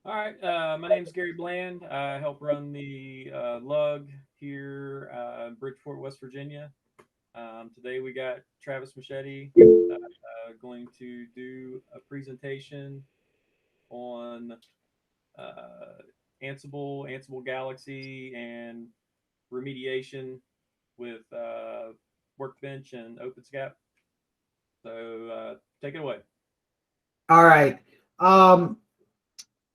All right, my name is Gary Bland. I help run the LUG here in Bridgeport, West Virginia. Today we got Travis Machete going to do a presentation on Ansible Galaxy, and remediation with Workbench and OpenSCAP. So take it away. All right. Um,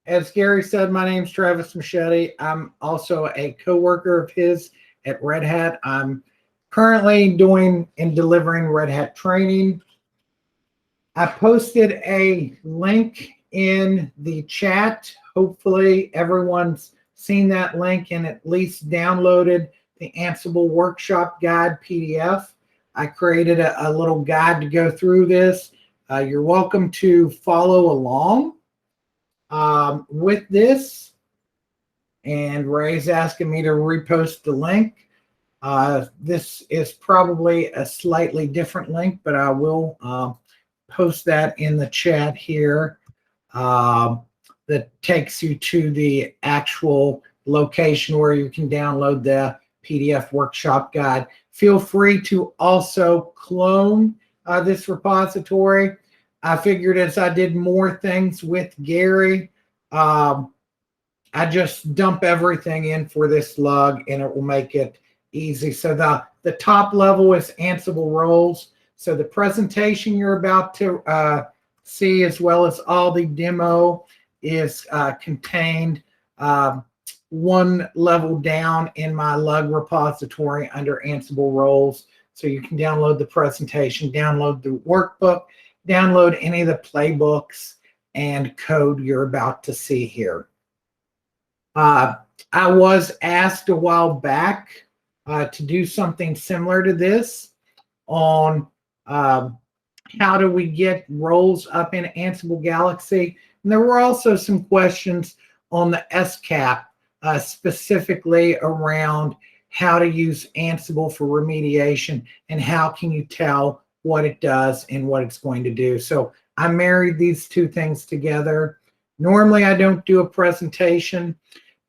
as Gary said, my name's Travis Machete. I'm also a coworker of his at Red Hat. I'm currently doing and delivering Red Hat training. I posted a link in the chat. Hopefully everyone's seen that link and at least downloaded the Ansible Workshop Guide PDF. I created a little guide to go through this. You're welcome to follow along with this. And Ray's asking me to repost the link. This is probably a slightly different link, but I will post that in the chat here. That takes you to the actual location where you can download the PDF workshop guide. Feel free to also clone this repository. I figured as I did more things with Gary, I just dump everything in for this lug and it will make it easy. So the top level is Ansible roles. So the presentation you're about to see, as well as all the demo, is contained one level down in my LUG repository under Ansible roles. So you can download the presentation, download the workbook, download any of the playbooks and code you're about to see here. I was asked a while back to do something similar to this on how do we get roles up in Ansible Galaxy. And there were also some questions on the SCAP, specifically around how to use Ansible for remediation and how can you tell what it does and what it's going to do. So I married these two things together. Normally I don't do a presentation,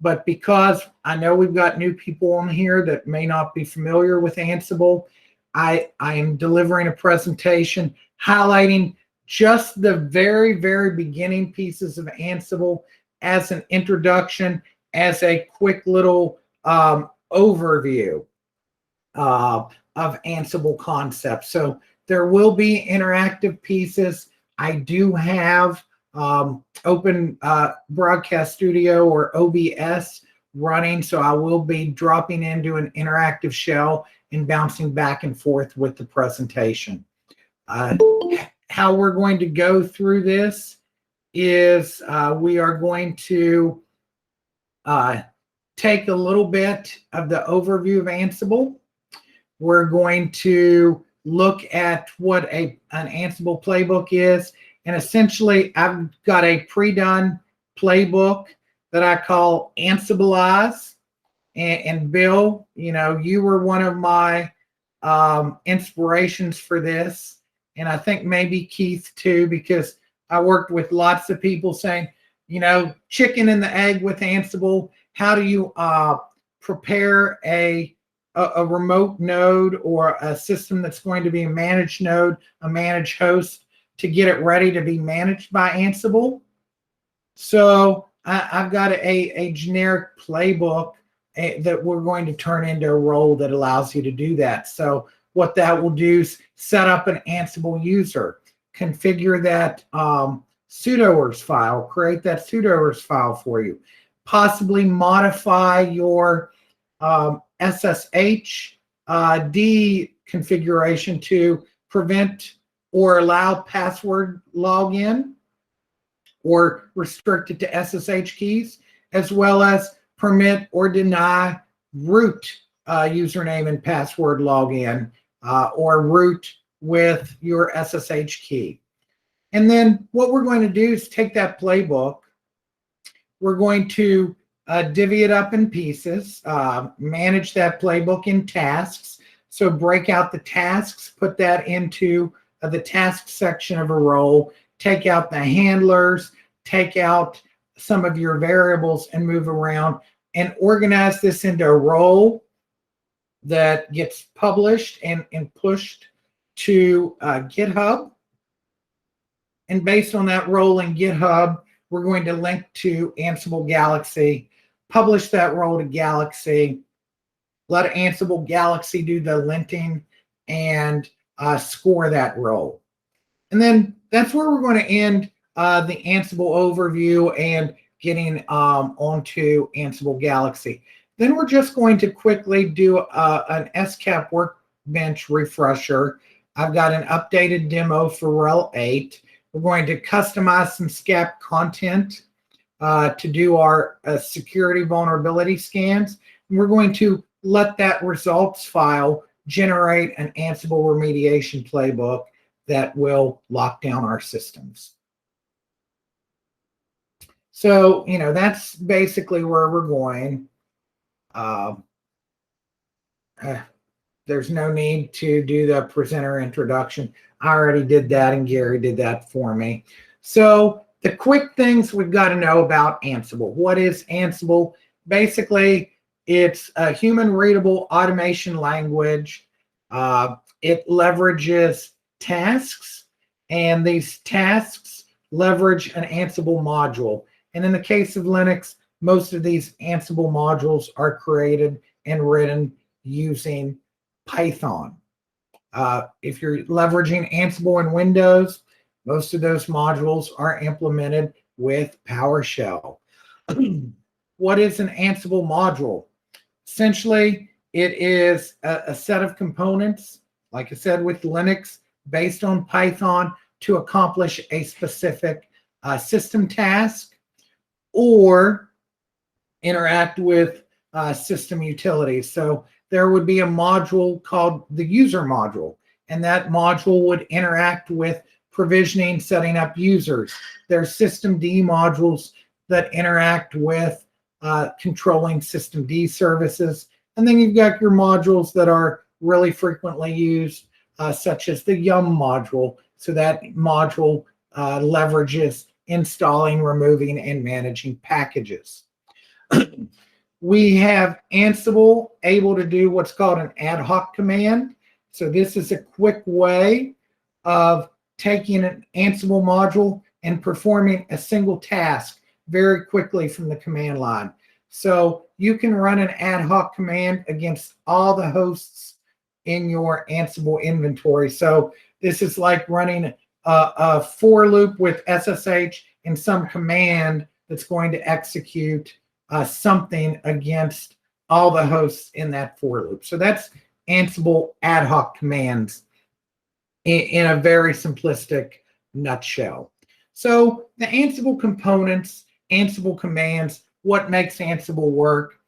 but because I know we've got new people on here that may not be familiar with Ansible, I am delivering a presentation highlighting just the very, very beginning pieces of Ansible as an introduction, as a quick little overview of Ansible concepts. So there will be interactive pieces. I do have Open Broadcast Studio or OBS running, so I will be dropping into an interactive shell and bouncing back and forth with the presentation. How we're going to go through this is we are going to take a little bit of the overview of Ansible. We're going to look at what an Ansible playbook is. And essentially, I've got a pre-done playbook that I call Ansibilize. And Bill, you know, you were one of my inspirations for this. And I think maybe Keith too, because I worked with lots of people saying, you know, chicken and the egg with Ansible. How do you prepare a remote node or a system that's going to be a managed node, a managed host, to get it ready to be managed by Ansible? So I've got a generic playbook that we're going to turn into a role that allows you to do that. So what that will do is set up an Ansible user, configure that sudoers file, create that sudoers file for you, possibly modify your SSH configuration to prevent or allow password login or restrict it to SSH keys, as well as permit or deny root username and password login or root with your SSH key. And then what we're going to do is take that playbook. We're going to divvy it up in pieces, manage that playbook in tasks. So break out the tasks, put that into the task section of a role, take out the handlers, take out some of your variables and move around and organize this into a role that gets published and pushed to GitHub. And based on that role in GitHub, we're going to link to Ansible Galaxy, publish that role to Galaxy, let Ansible Galaxy do the linting and score that role. And then that's where we're going to end the Ansible overview and getting onto Ansible Galaxy. Then we're just going to quickly do an SCAP workbench refresher. I've got an updated demo for RHEL 8. We're going to customize some SCAP content to do our security vulnerability scans. And we're going to let that results file generate an Ansible remediation playbook that will lock down our systems. So, that's basically where we're going. There's no need to do the presenter introduction. I already did that, and Gary did that for me. So the quick things we've got to know about Ansible. What is Ansible? Basically, it's a human-readable automation language. It leverages tasks, and these tasks leverage an Ansible module. And in the case of Linux, most of these Ansible modules are created and written using Python. If you're leveraging Ansible in Windows, most of those modules are implemented with PowerShell. What is an Ansible module? Essentially, it is a set of components, like I said with Linux, based on Python to accomplish a specific system task or interact with system utilities. So there would be a module called the user module, and that module would interact with provisioning, setting up users. There's systemd modules that interact with controlling systemd services. And then you've got your modules that are really frequently used, such as the yum module. So that module leverages installing, removing, and managing packages. We have Ansible able to do what's called an ad hoc command. So this is a quick way of taking an Ansible module and performing a single task very quickly from the command line. So you can run an ad hoc command against all the hosts in your Ansible inventory. So this is like running a for loop with SSH and some command that's going to execute something against all the hosts in that for loop. So that's Ansible ad hoc commands in a very simplistic nutshell. So the Ansible components, Ansible commands, what makes Ansible work.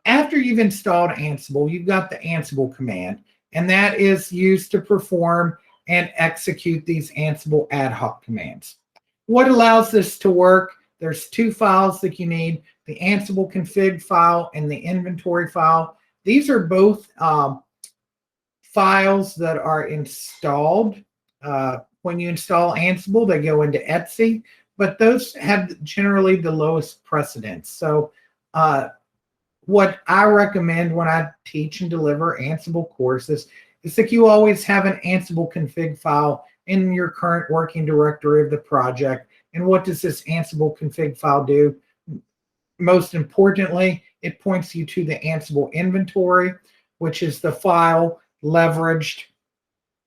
After you've installed Ansible, you've got the Ansible command, and that is used to perform and execute these Ansible ad hoc commands. What allows this to work? There's two files that you need, the Ansible config file and the inventory file. These are both files that are installed. When you install Ansible, they go into Etsy, but those have generally the lowest precedence. So what I recommend when I teach and deliver Ansible courses is that you always have an Ansible config file in your current working directory of the project. And what does this Ansible config file do? Most importantly, it points you to the Ansible inventory, which is the file leveraged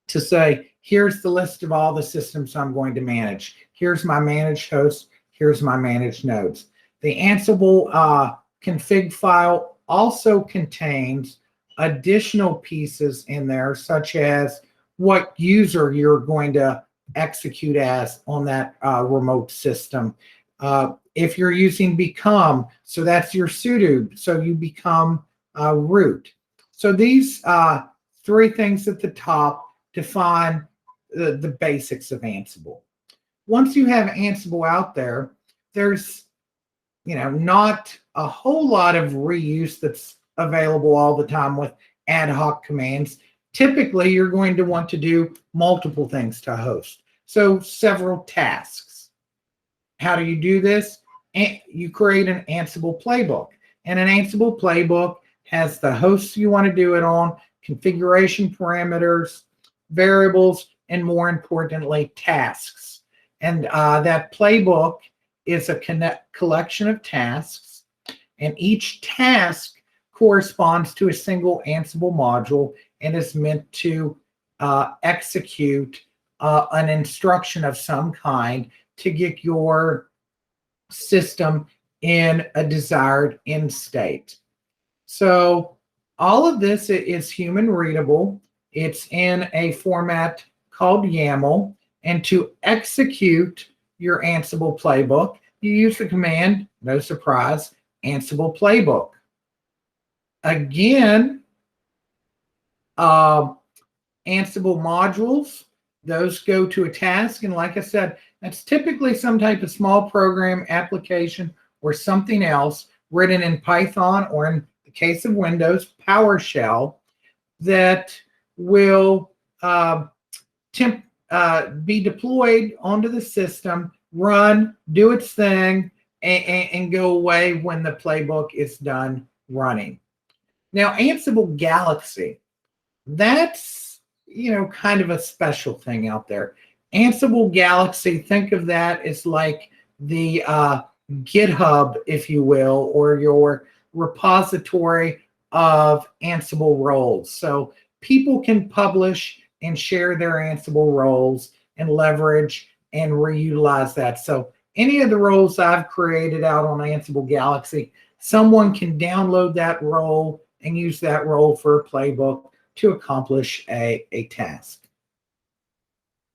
to say, here's the list of all the systems I'm going to manage. Here's my managed host. Here's my managed nodes. The Ansible config file also contains additional pieces in there, such as what user you're going to execute as on that remote system. If you're using become, so that's your sudo, so you become root. So these three things at the top define the basics of Ansible. Once you have Ansible out there, there's not a whole lot of reuse that's available all the time with ad hoc commands. Typically, you're going to want to do multiple things to host. So several tasks. How do you do this? you create an Ansible playbook. And an Ansible playbook has the hosts you want to do it on, configuration parameters, variables, and more importantly, tasks. And that playbook is a collection of tasks, and each task corresponds to a single Ansible module and is meant to execute an instruction of some kind to get your system in a desired end state. So all of this is human readable. It's in a format called YAML. And to execute your Ansible playbook, you use the command, no surprise, Ansible playbook. Again, Ansible modules, those go to a task. And like I said, that's typically some type of small program, application, or something else written in Python, or in the case of Windows, PowerShell, that will be deployed onto the system, run, do its thing, and go away when the playbook is done running. Now, Ansible Galaxy, that's, kind of a special thing out there. Ansible Galaxy, think of that as like the GitHub, if you will, or your repository of Ansible roles. So people can publish and share their Ansible roles and leverage and reutilize that. So any of the roles I've created out on Ansible Galaxy, someone can download that role and use that role for a playbook to accomplish a task.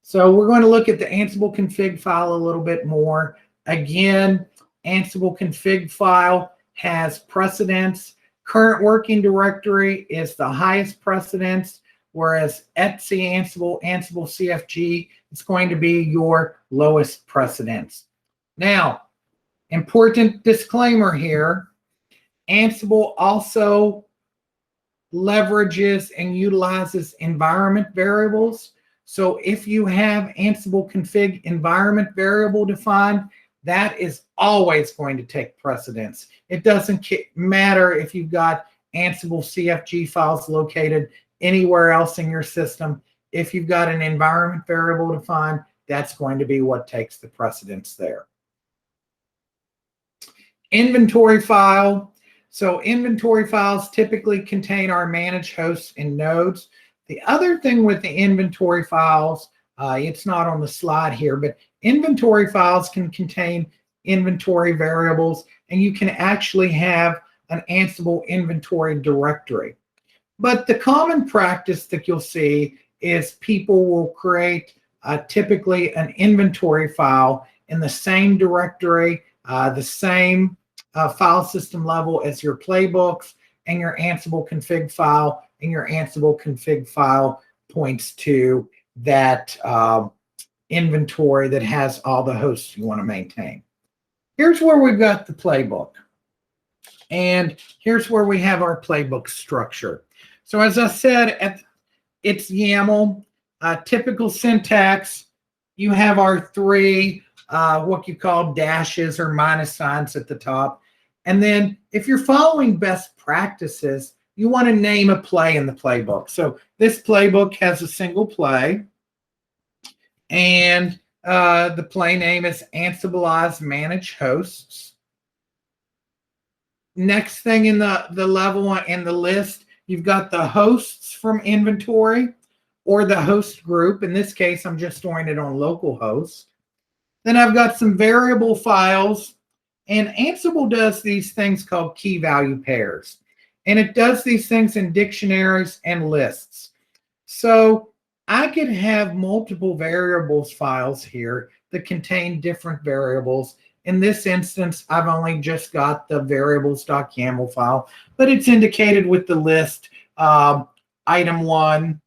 So we're going to look at the Ansible config file a little bit more. Again, Ansible config file has precedence. Current working directory is the highest precedence, whereas etc Ansible, Ansible CFG is going to be your lowest precedence. Now, important disclaimer here, Ansible also leverages and utilizes environment variables. So if you have Ansible config environment variable defined, that is always going to take precedence. It doesn't matter if you've got Ansible CFG files located anywhere else in your system. If you've got an environment variable defined, that's going to be what takes the precedence there. Inventory file. So inventory files typically contain our managed hosts and nodes. The other thing with the inventory files, it's not on the slide here, but inventory files can contain inventory variables, and you can actually have an Ansible inventory directory. But the common practice that you'll see is people will create typically an inventory file in the same directory, the same file system level as your playbooks and your Ansible config file, and your Ansible config file points to that inventory that has all the hosts you want to maintain. Here's where we've got the playbook. And here's where we have our playbook structure. So as I said, it's YAML, typical syntax. You have our three, what you call dashes or minus signs at the top. And then if you're following best practices, you want to name a play in the playbook. So this playbook has a single play. And the play name is Ansible Manage Hosts. Next thing in the level in the list, you've got the hosts from inventory or the host group. In this case, I'm just storing it on localhost. Then I've got some variable files. And Ansible does these things called key value pairs. And it does these things in dictionaries and lists. So I could have multiple variables files here that contain different variables. In this instance, I've only just got the variables.yaml file, but it's indicated with the list item 1,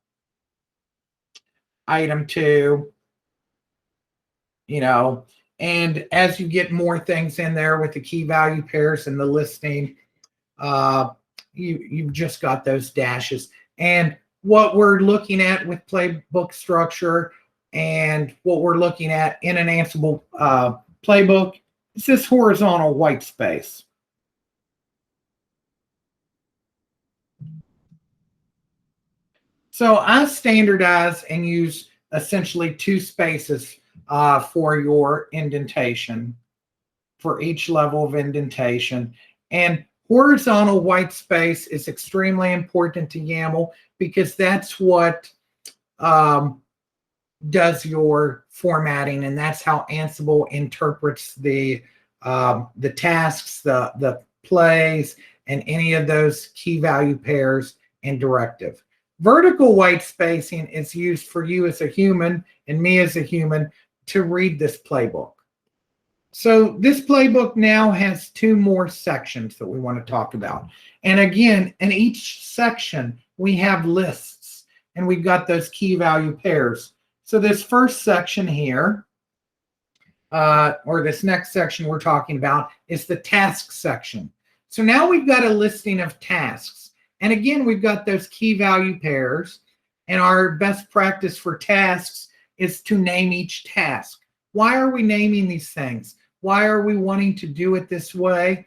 item 2, and as you get more things in there with the key value pairs and the listing, you've just got those dashes. And what we're looking at with playbook structure and what we're looking at in an Ansible playbook It's this horizontal white space. So I standardize and use essentially 2 spaces for your indentation, for each level of indentation. And horizontal white space is extremely important to YAML because that's what does your formatting, and that's how Ansible interprets the tasks, the plays, and any of those key value pairs and directive. Vertical white spacing is used for you as a human and me as a human to read this playbook. So this playbook now has 2 more sections that we want to talk about. And again, in each section, we have lists, and we've got those key value pairs. So this first section here, or this next section we're talking about, is the task section. So now we've got a listing of tasks. And again, we've got those key value pairs. And our best practice for tasks is to name each task. Why are we naming these things? Why are we wanting to do it this way?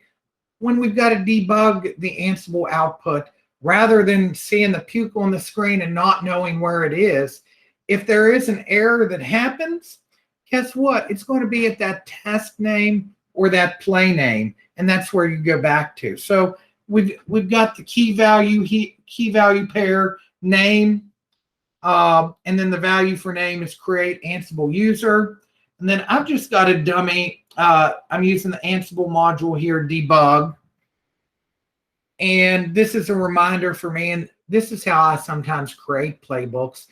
When we've got to debug the Ansible output, rather than seeing the puke on the screen and not knowing where it is, if there is an error that happens, guess what? It's going to be at that task name or that play name, and that's where you go back to. So we've got the key value pair name, and then the value for name is create Ansible user. And then I've just got a dummy. I'm using the Ansible module here, debug. And this is a reminder for me. And this is how I sometimes create playbooks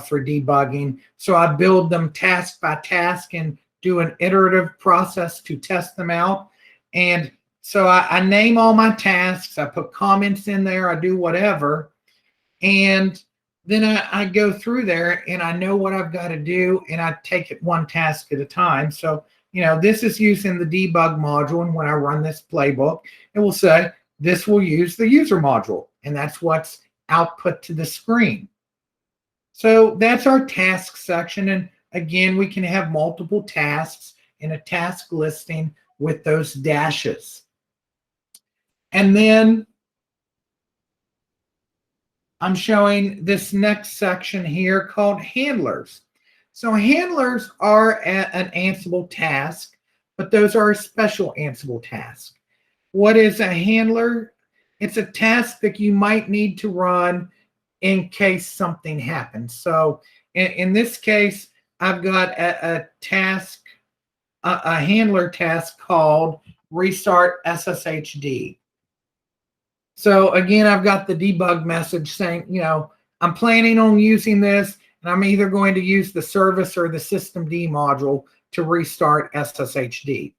for debugging. So I build them task by task and do an iterative process to test them out. And so I name all my tasks. I put comments in there. I do whatever. And then I go through there and I know what I've got to do, and I take it one task at a time. So, this is using the debug module. And when I run this playbook, it will say, this will use the user module. And that's what's output to the screen. So that's our task section. And again, we can have multiple tasks in a task listing with those dashes. And then I'm showing this next section here called handlers. So handlers are an Ansible task, but those are a special Ansible task. What is a handler? It's a task that you might need to run in case something happens. So in this case, I've got a task, a handler task called restart SSHD. So again, I've got the debug message saying, I'm planning on using this, and I'm either going to use the service or the systemd module to restart SSHD.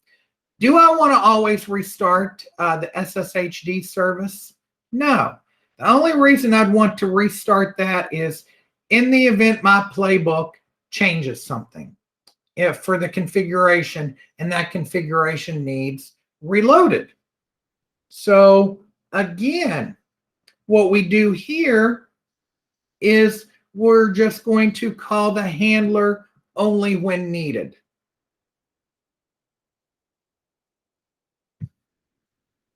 Do I want to always restart the SSHD service? No. The only reason I'd want to restart that is in the event my playbook changes something for the configuration, and that configuration needs reloaded. So again, what we do here is we're just going to call the handler only when needed.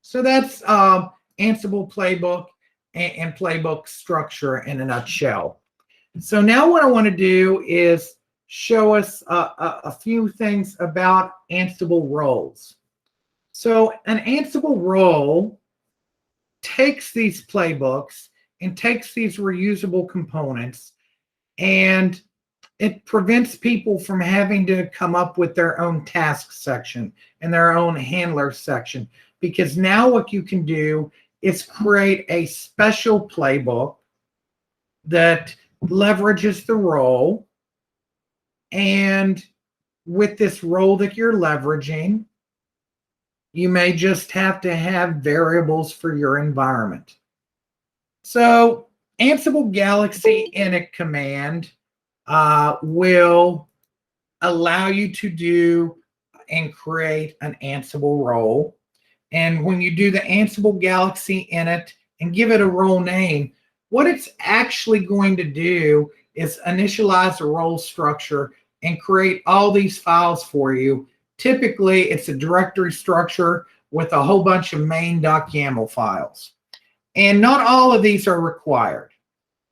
So that's Ansible playbook and playbook structure in a nutshell. So now what I want to do is show us a few things about Ansible roles. So an Ansible role takes these playbooks and takes these reusable components, and it prevents people from having to come up with their own task section and their own handler section, because now what you can do is create a special playbook that leverages the role. And with this role that you're leveraging, you may just have to have variables for your environment. So Ansible Galaxy init command will allow you to do and create an Ansible role. And when you do the Ansible Galaxy init and give it a role name, what it's actually going to do is initialize a role structure and create all these files for you typically it's a directory structure with a whole bunch of main.yaml files. And not all of these are required,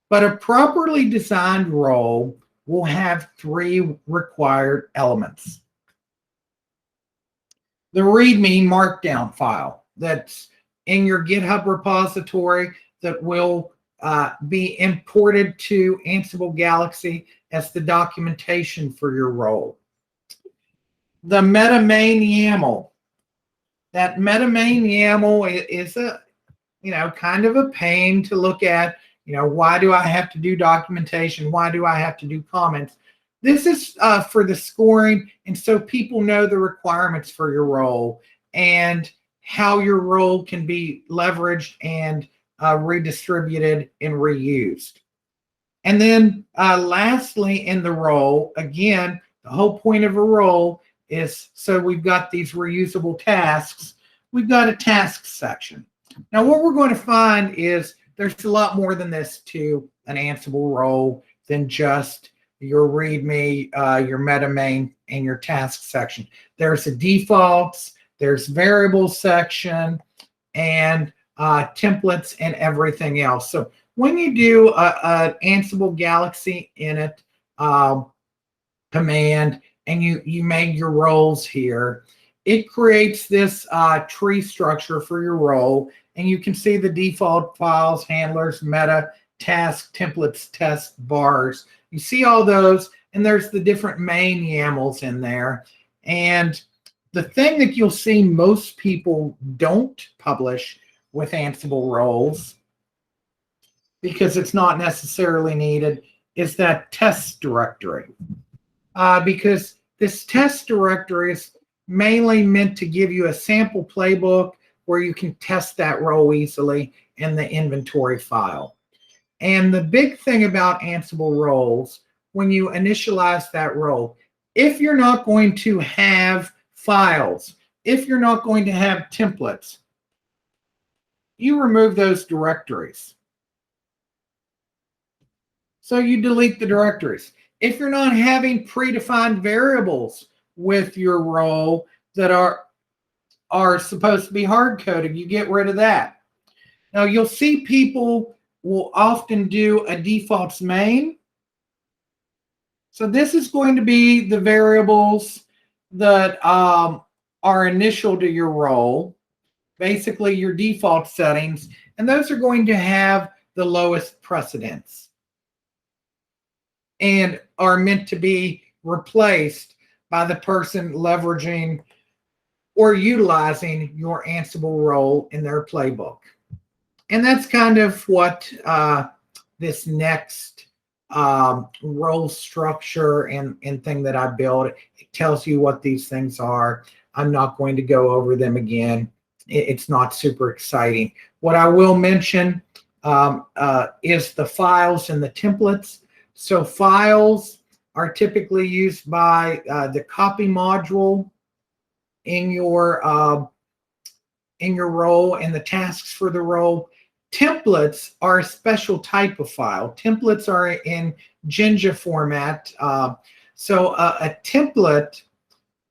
but a properly designed role will have 3 required elements. The README markdown file that's in your GitHub repository that will be imported to Ansible Galaxy as the documentation for your role. The meta main YAML. That meta main YAML is a, kind of a pain to look at. Why do I have to do documentation? Why do I have to do comments? This is for the scoring, and so people know the requirements for your role and how your role can be leveraged and redistributed and reused. And then lastly, in the role, again, the whole point of a role is, so we've got these reusable tasks. We've got a tasks section. Now, what we're going to find is there's a lot more than this to an Ansible role than just your README, your meta main, and your task section. There's a defaults, there's variables section, and templates and everything else. So when you do an Ansible Galaxy init command and you make your roles here, it creates this tree structure for your role, and you can see the default files, handlers, meta, task, templates, test, bars. You see all those, and there's the different main YAMLs in there. And the thing that you'll see most people don't publish with Ansible roles, because it's not necessarily needed, is that test directory. Because this test directory is mainly meant to give you a sample playbook where you can test that role easily in the inventory file. And the big thing about Ansible roles, when you initialize that role, if you're not going to have files, if you're not going to have templates, you remove those directories. So you delete the directories. If you're not having predefined variables with your role that are supposed to be hard-coded, you get rid of that. Now, you'll see people will often do a defaults main. So this is going to be the variables that are initial to your role, basically your default settings, and those are going to have the lowest precedence and are meant to be replaced by the person leveraging or utilizing your Ansible role in their playbook. And that's kind of what this next role structure and thing that I built. It tells you what these things are. I'm not going to go over them again. It's not super exciting. What I will mention is the files and the templates. So files are typically used by the copy module in your role and the tasks for the role. Templates are a special type of file. Templates are in Jinja format. So a template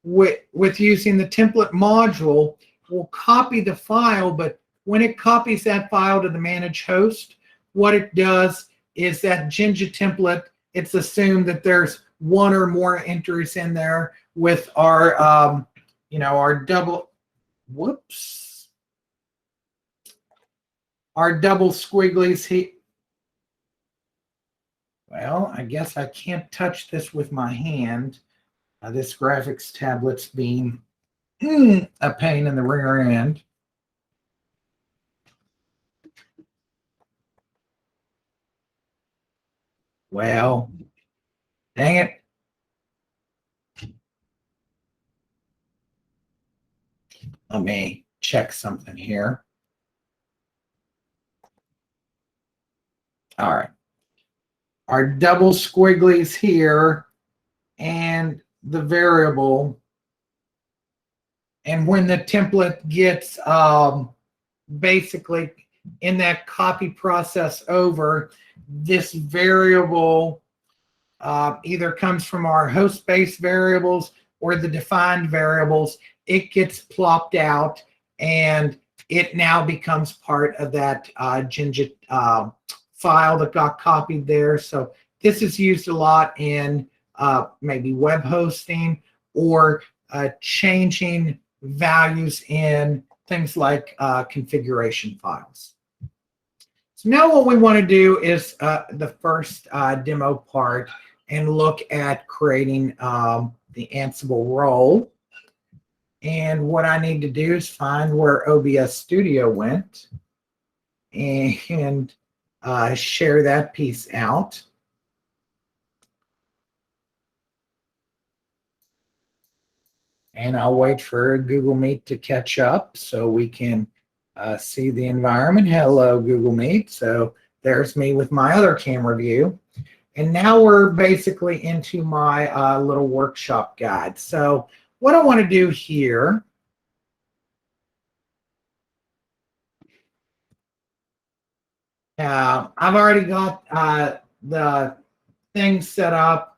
with using the template module will copy the file, but when it copies that file to the managed host, what it does is that Jinja template, it's assumed that there's one or more entries in there with our, our double squigglies here. Well, I guess I can't touch this with my hand. This graphics tablet's being a pain in the rear end. Well, dang it. Let me check something here. All right. Our double squigglies here and the variable. And when the template gets basically in that copy process over, this variable either comes from our host-based variables, or the defined variables, it gets plopped out and it now becomes part of that Jinja file that got copied there. So this is used a lot in maybe web hosting or changing values in things like configuration files. So now what we want to do is the first demo part and look at creating the Ansible role. And what I need to do is find where OBS Studio went and share that piece out. And I'll wait for Google Meet to catch up so we can see the environment. Hello, Google Meet. So there's me with my other camera view. And now we're basically into my little workshop guide. So what I want to do here, I've already got the thing set up,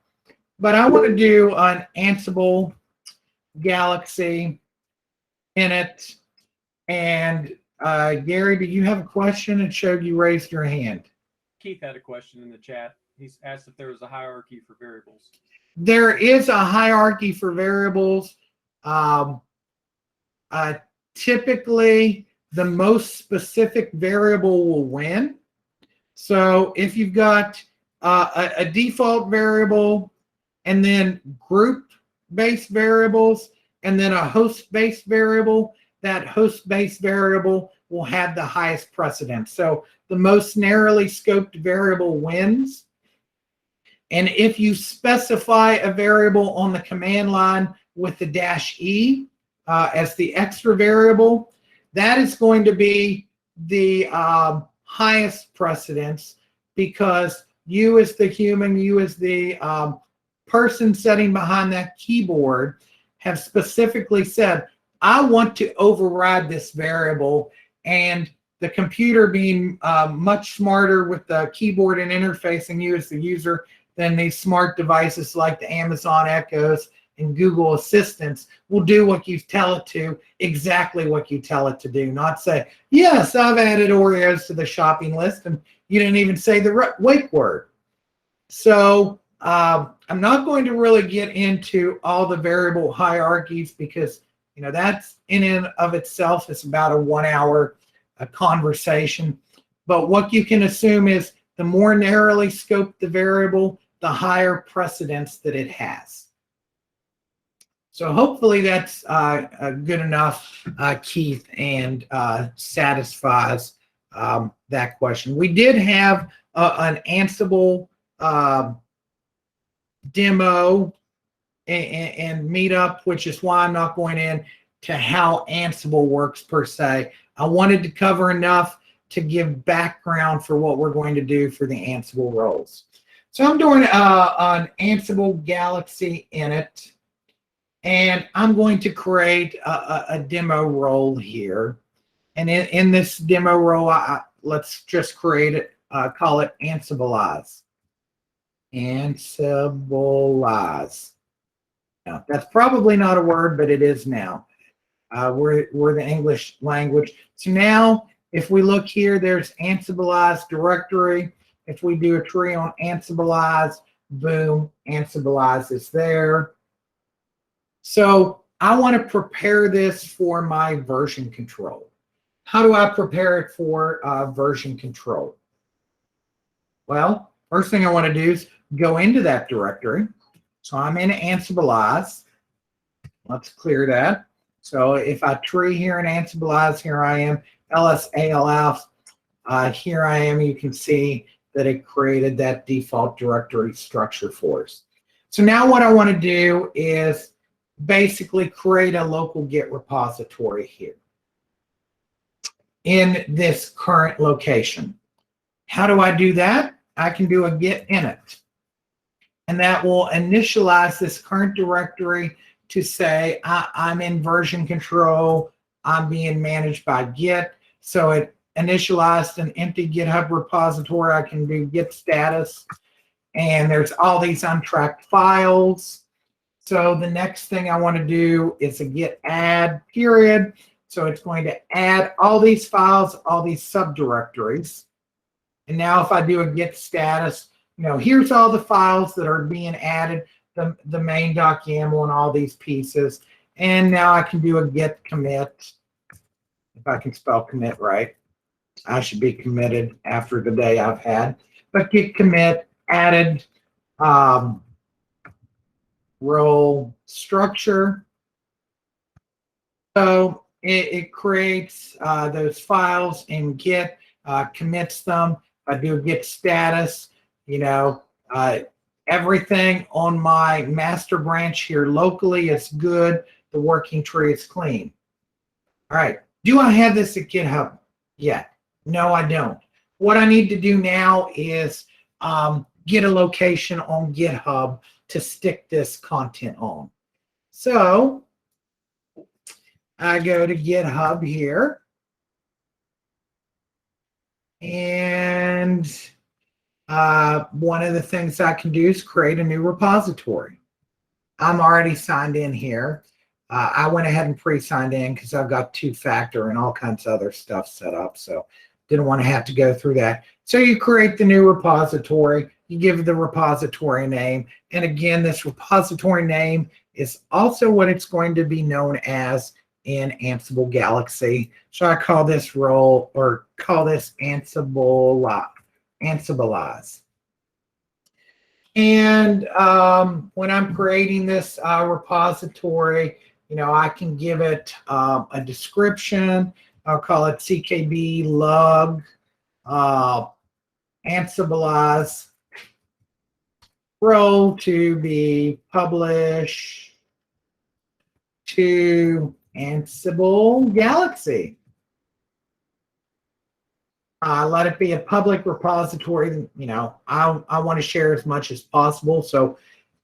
but I want to do an Ansible Galaxy in it. And Gary, do you have a question? It showed you raised your hand. Keith had a question in the chat. He's asked if there was a hierarchy for variables. There is a hierarchy for variables. Typically, the most specific variable will win. So if you've got a default variable and then group-based variables and then a host-based variable, that host-based variable will have the highest precedence. So the most narrowly scoped variable wins. And if you specify a variable on the command line with the -e as the extra variable, that is going to be the highest precedence, because you as the human, you as the person sitting behind that keyboard have specifically said, I want to override this variable, and the computer being much smarter with the keyboard and interface and you as the user than these smart devices like the Amazon Echoes and Google Assistants will do what you tell it to, exactly what you tell it to do, not say, yes, I've added Oreos to the shopping list, and you didn't even say the wake word. So I'm not going to really get into all the variable hierarchies, because that's in and of itself is about a 1 hour conversation. But what you can assume is the more narrowly scoped the variable, the higher precedence that it has. So hopefully that's good enough, Keith, and satisfies that question. We did have an Ansible demo and meetup, which is why I'm not going into how Ansible works per se. I wanted to cover enough to give background for what we're going to do for the Ansible roles. So I'm doing an Ansible Galaxy init, and I'm going to create a demo role here. And in this demo role, let's just create it, call it Ansibleize. Ansibleize. Now, that's probably not a word, but it is now. We're the English language. So now, if we look here, there's Ansibleize directory. If we do a tree on Ansibleize, boom, Ansibleize is there. So I want to prepare this for my version control. How do I prepare it for version control? Well, first thing I want to do is go into that directory. So I'm in Ansibleize. Let's clear that. So if I tree here in Ansibleize, here I am, LSALF, here I am. You can see that it created that default directory structure for us. So now what I want to do is basically create a local Git repository here in this current location. How do I do that? I can do a git init, and that will initialize this current directory to say I'm in version control, I'm being managed by Git. So it initialized an empty GitHub repository. I can do git status, and there's all these untracked files. So the next thing I want to do is a git add period. So it's going to add all these files, all these subdirectories. And now if I do a git status, here's all the files that are being added, the main.yaml and all these pieces. And now I can do a git commit. If I can spell commit right, I should be committed after the day I've had. But git commit added role structure. So it creates those files in Git, commits them. I do a Git status, everything on my master branch here locally is good. The working tree is clean. All right. Do I have this at GitHub yet? No, I don't. What I need to do now is get a location on GitHub to stick this content on. So I go to GitHub here, and one of the things I can do is create a new repository. I'm already signed in here. I went ahead and pre-signed in because I've got two-factor and all kinds of other stuff set up, so didn't want to have to go through that. So you create the new repository, you give the repository name, and again, this repository name is also what it's going to be known as in Ansible Galaxy. So I call this role, or call this Ansible, Ansibleize. And when I'm creating this repository, I can give it a description. I'll call it CKB LUG Ansibleize role to be published to Ansible Galaxy. Let it be a public repository. I want to share as much as possible. So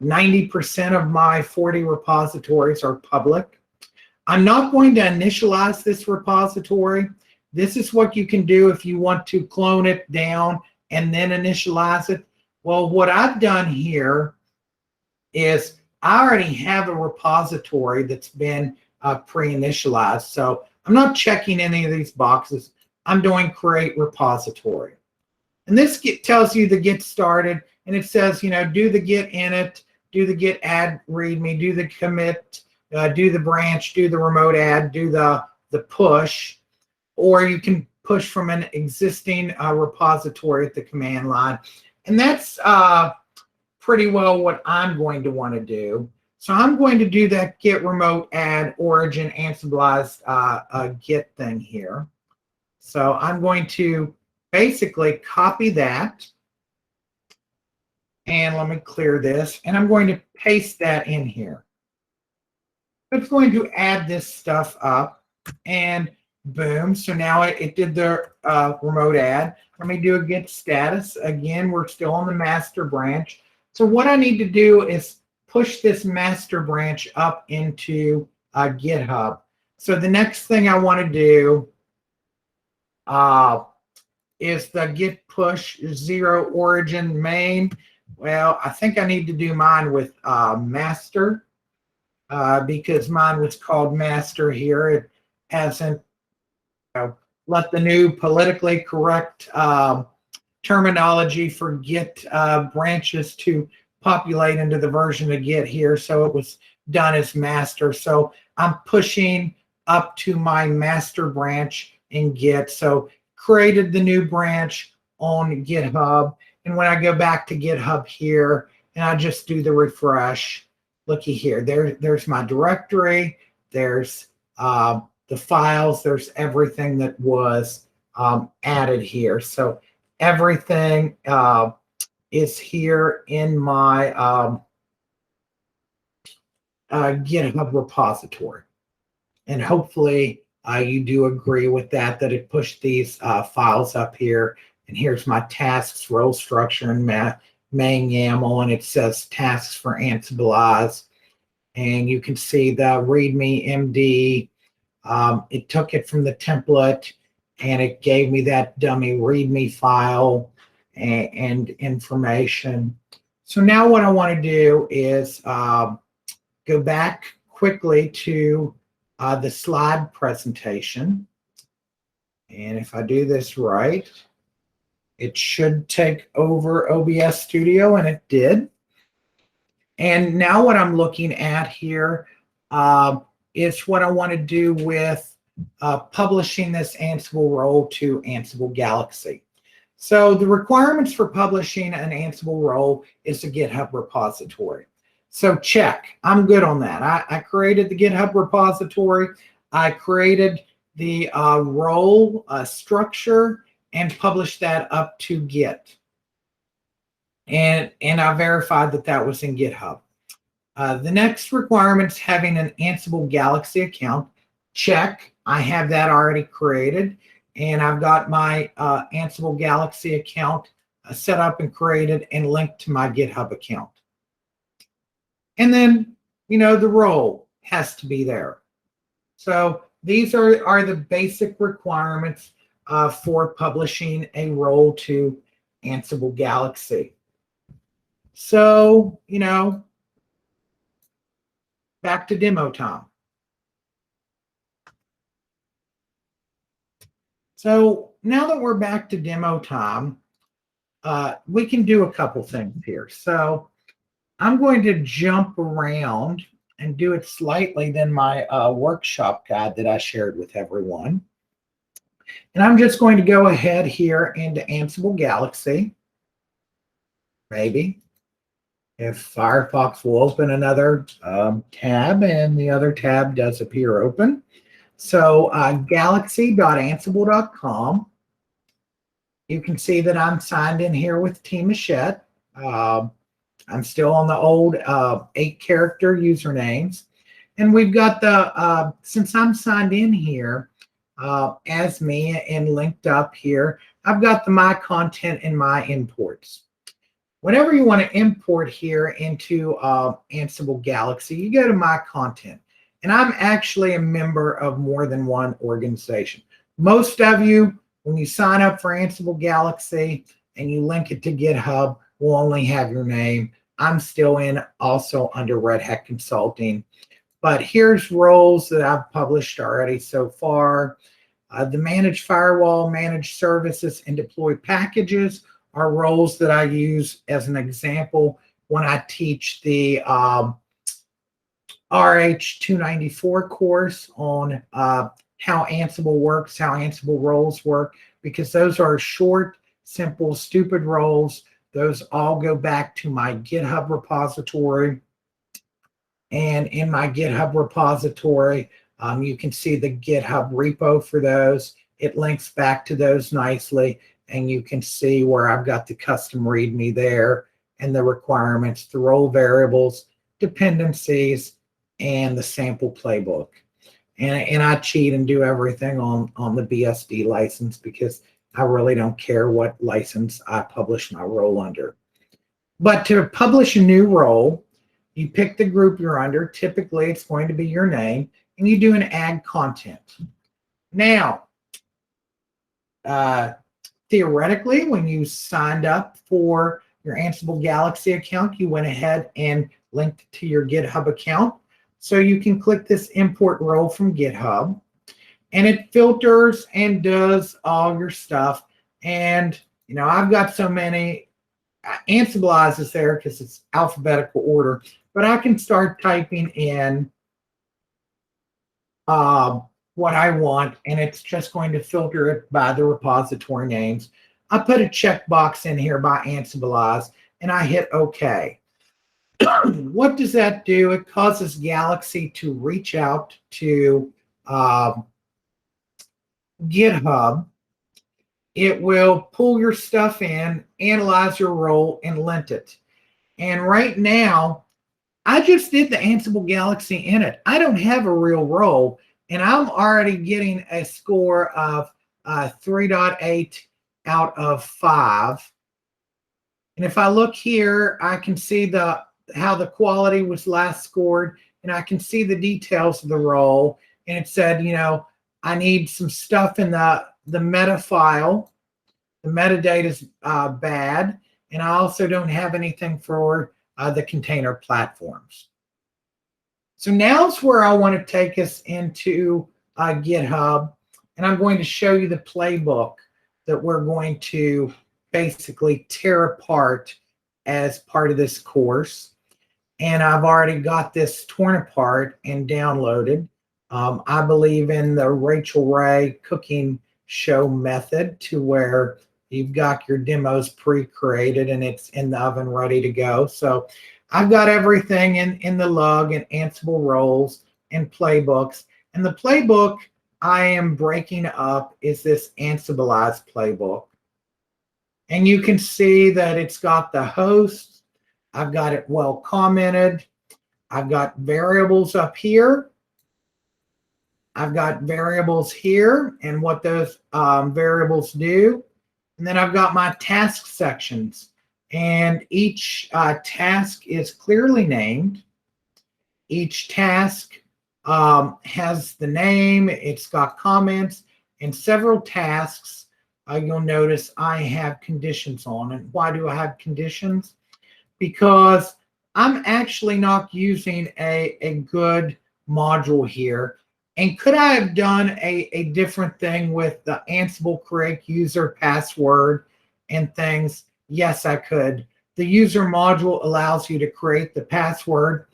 90% of my 40 repositories are public. I'm not going to initialize this repository. This is what you can do if you want to clone it down and then initialize it. Well, what I've done here is I already have a repository that's been pre-initialized. So I'm not checking any of these boxes. I'm doing create repository. And this tells you to get started. And it says, do the git init, do the git add readme, do the commit, do the branch, do the remote add, do the push. Or you can push from an existing repository at the command line. And that's pretty well what I'm going to want to do. So I'm going to do that git remote add origin Ansibleize git thing here. So I'm going to basically copy that. And let me clear this. And I'm going to paste that in here. It's going to add this stuff up. And boom. So now it did the remote add. Let me do a git status. Again, we're still on the master branch. So what I need to do is push this master branch up into GitHub. So the next thing I want to do is the git push 0 origin main. Well, I think I need to do mine with master because mine was called master here. It hasn't let the new politically correct terminology for Git branches to populate into the version of Git here. So it was done as master. So I'm pushing up to my master branch in Git. So created the new branch on GitHub. And when I go back to GitHub here and I just do the refresh, looky here, there's my directory. There's the files, there's everything that was added here. So everything is here in my GitHub repository. And hopefully you do agree with that it pushed these files up here. And here's my tasks, role structure, and main YAML, and it says tasks for Ansibleize. And you can see the README MD. It took it from the template and it gave me that dummy README file and information. So now what I want to do is go back quickly to the slide presentation. And if I do this right, it should take over OBS Studio, and it did. And now what I'm looking at here is what I want to do with publishing this Ansible role to Ansible Galaxy. So the requirements for publishing an Ansible role is a GitHub repository. So check, I'm good on that. I created the GitHub repository. I created the role structure and published that up to Git. And I verified that that was in GitHub. The next requirement is having an Ansible Galaxy account. Check, I have that already created. And I've got my Ansible Galaxy account set up and created and linked to my GitHub account. And then, you know, the role has to be there. So these are the basic requirements for publishing a role to Ansible Galaxy. So, you know, back to demo time. So now that we're back to demo time, we can do a couple things here. So I'm going to jump around and do it slightly than my workshop guide that I shared with everyone. And I'm just going to go ahead here into Ansible Galaxy. Maybe. If Firefox will open another tab, and the other tab does appear open. So galaxy.ansible.com. You can see that I'm signed in here with Team Machette. I'm still on the old 8-character usernames. And we've got the, since I'm signed in here as me and linked up here, I've got the My Content and My Imports. Whenever you want to import here into Ansible Galaxy, you go to My Content. And I'm actually a member of more than one organization. Most of you, when you sign up for Ansible Galaxy and you link it to GitHub, will only have your name. I'm still in also under Red Hat Consulting. But here's roles that I've published already so far. The Managed Firewall, Managed Services, and Deploy Packages are roles that I use as an example when I teach the RH294 course on how Ansible works, how Ansible roles work, because those are short, simple, stupid roles. Those all go back to my GitHub repository. And in my GitHub repository, you can see the GitHub repo for those. It links back to those nicely. And you can see where I've got the custom README there and the requirements, the role variables, dependencies, and the sample playbook. And I cheat and do everything on the BSD license because I really don't care what license I publish my role under. But to publish a new role, you pick the group you're under. Typically, it's going to be your name, and you do an add content. Now, theoretically, when you signed up for your Ansible Galaxy account, you went ahead and linked to your GitHub account. So you can click this import role from GitHub, and it filters and does all your stuff. And, you know, I've got so many, Ansible is there because it's alphabetical order, but I can start typing in what I want, and it's just going to filter it by the repository names. I put a checkbox in here by Ansible, and I hit OK. What does that do? It causes Galaxy to reach out to GitHub. It will pull your stuff in, analyze your role, and lint it. And right now, I just did the Ansible Galaxy in it. I don't have a real role, and I'm already getting a score of 3.8 out of 5. And if I look here, I can see how the quality was last scored, and I can see the details of the role. And it said, you know, I need some stuff in the meta file. The metadata is bad, and I also don't have anything for the container platforms. So now's where I want to take us into GitHub, and I'm going to show you the playbook that we're going to basically tear apart as part of this course. And I've already got this torn apart and downloaded. I believe in the Rachel Ray cooking show method, to where you've got your demos pre-created and it's in the oven ready to go. So I've got everything in the LUG and Ansible roles and playbooks. And the playbook I am breaking up is this Ansibleized playbook. And you can see that it's got the host. I've got it well commented. I've got variables up here. I've got variables here and what those variables do. And then I've got my task sections. And each task is clearly named. Each task has the name. It's got comments, and several tasks. You'll notice I have conditions on. And why do I have conditions? Because I'm actually not using a good module here. And could I have done a different thing with the Ansible create user password and things? Yes, I could. The user module allows you to create the password,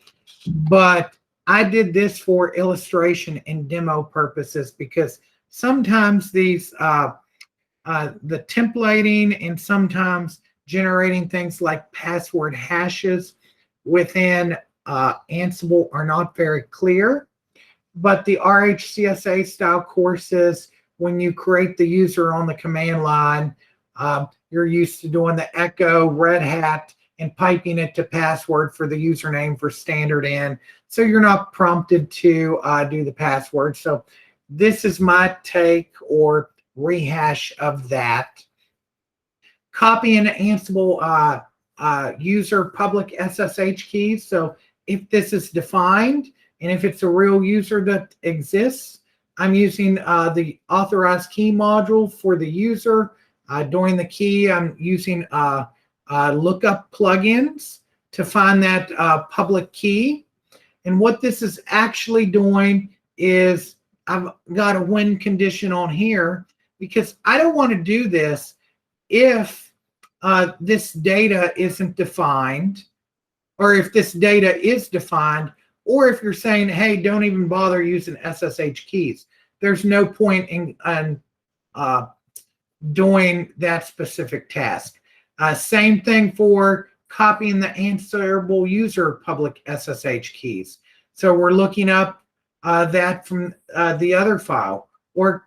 but I did this for illustration and demo purposes, because sometimes these the templating and sometimes generating things like password hashes within Ansible are not very clear. But the RHCSA style courses, when you create the user on the command line, you're used to doing the echo Red Hat and piping it to password for the username for standard in. So you're not prompted to do the password. So this is my take or rehash of that. Copy and Ansible user public SSH keys. So if this is defined, and if it's a real user that exists, I'm using the authorized key module for the user. During the key, I'm using lookup plugins to find that public key. And what this is actually doing is I've got a when condition on here, because I don't want to do this if this data isn't defined, or if this data is defined, or if you're saying, hey, don't even bother using SSH keys. There's no point in doing that specific task. Same thing for copying the Ansible user public SSH keys. So we're looking up that from the other file, or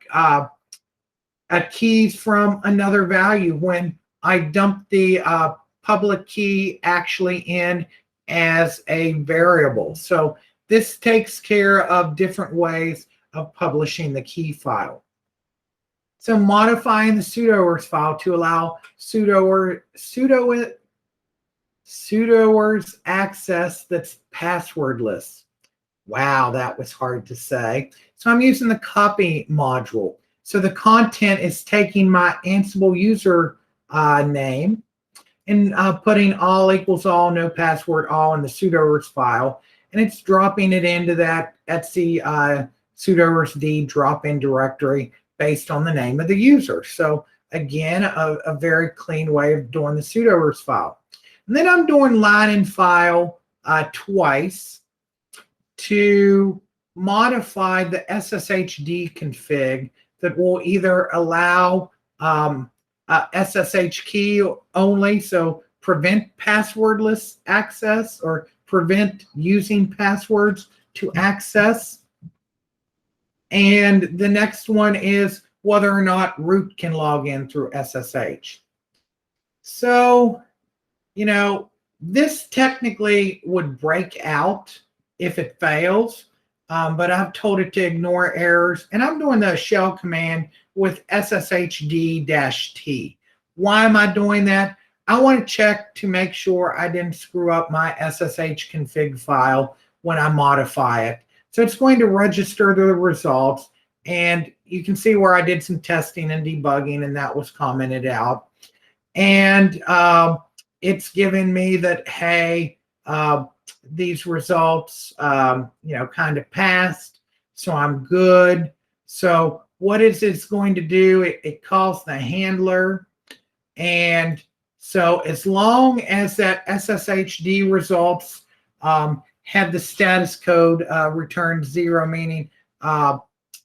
keys from another value when I dump the public key actually in as a variable. So this takes care of different ways of publishing the key file. So modifying the sudoers file to allow sudoers access that's passwordless. Wow, that was hard to say. So I'm using the copy module. So the content is taking my Ansible user name and putting all equals all, no password all in the sudoers file. And it's dropping it into that Etsy sudoers-d drop-in directory based on the name of the user. So again, a very clean way of doing the sudoers file. And then I'm doing line and file twice to modify the SSHD config that will either allow SSH key only, so prevent passwordless access or prevent using passwords to access. And the next one is whether or not root can log in through SSH. So, you know, this technically would break out if it fails, but I've told it to ignore errors, and I'm doing the shell command with sshd-t. Why am I doing that? I want to check to make sure I didn't screw up my SSH config file when I modify it. So it's going to register the results, and you can see where I did some testing and debugging, and that was commented out. And it's given me that, hey, these results, kind of passed. So I'm good. So what is it's going to do? It calls the handler. And so as long as that SSHD results have the status code returned 0, meaning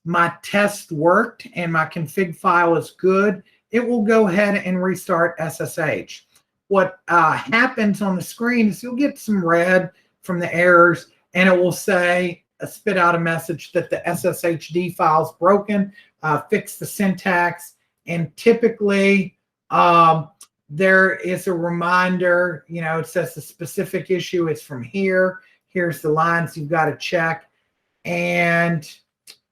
my test worked and my config file is good, it will go ahead and restart SSH. What happens on the screen is you'll get some red from the errors, and it will say, spit out a message that the SSHD file is broken, fix the syntax, and typically there is a reminder, it says the specific issue is from here. Here's the lines you've got to check. And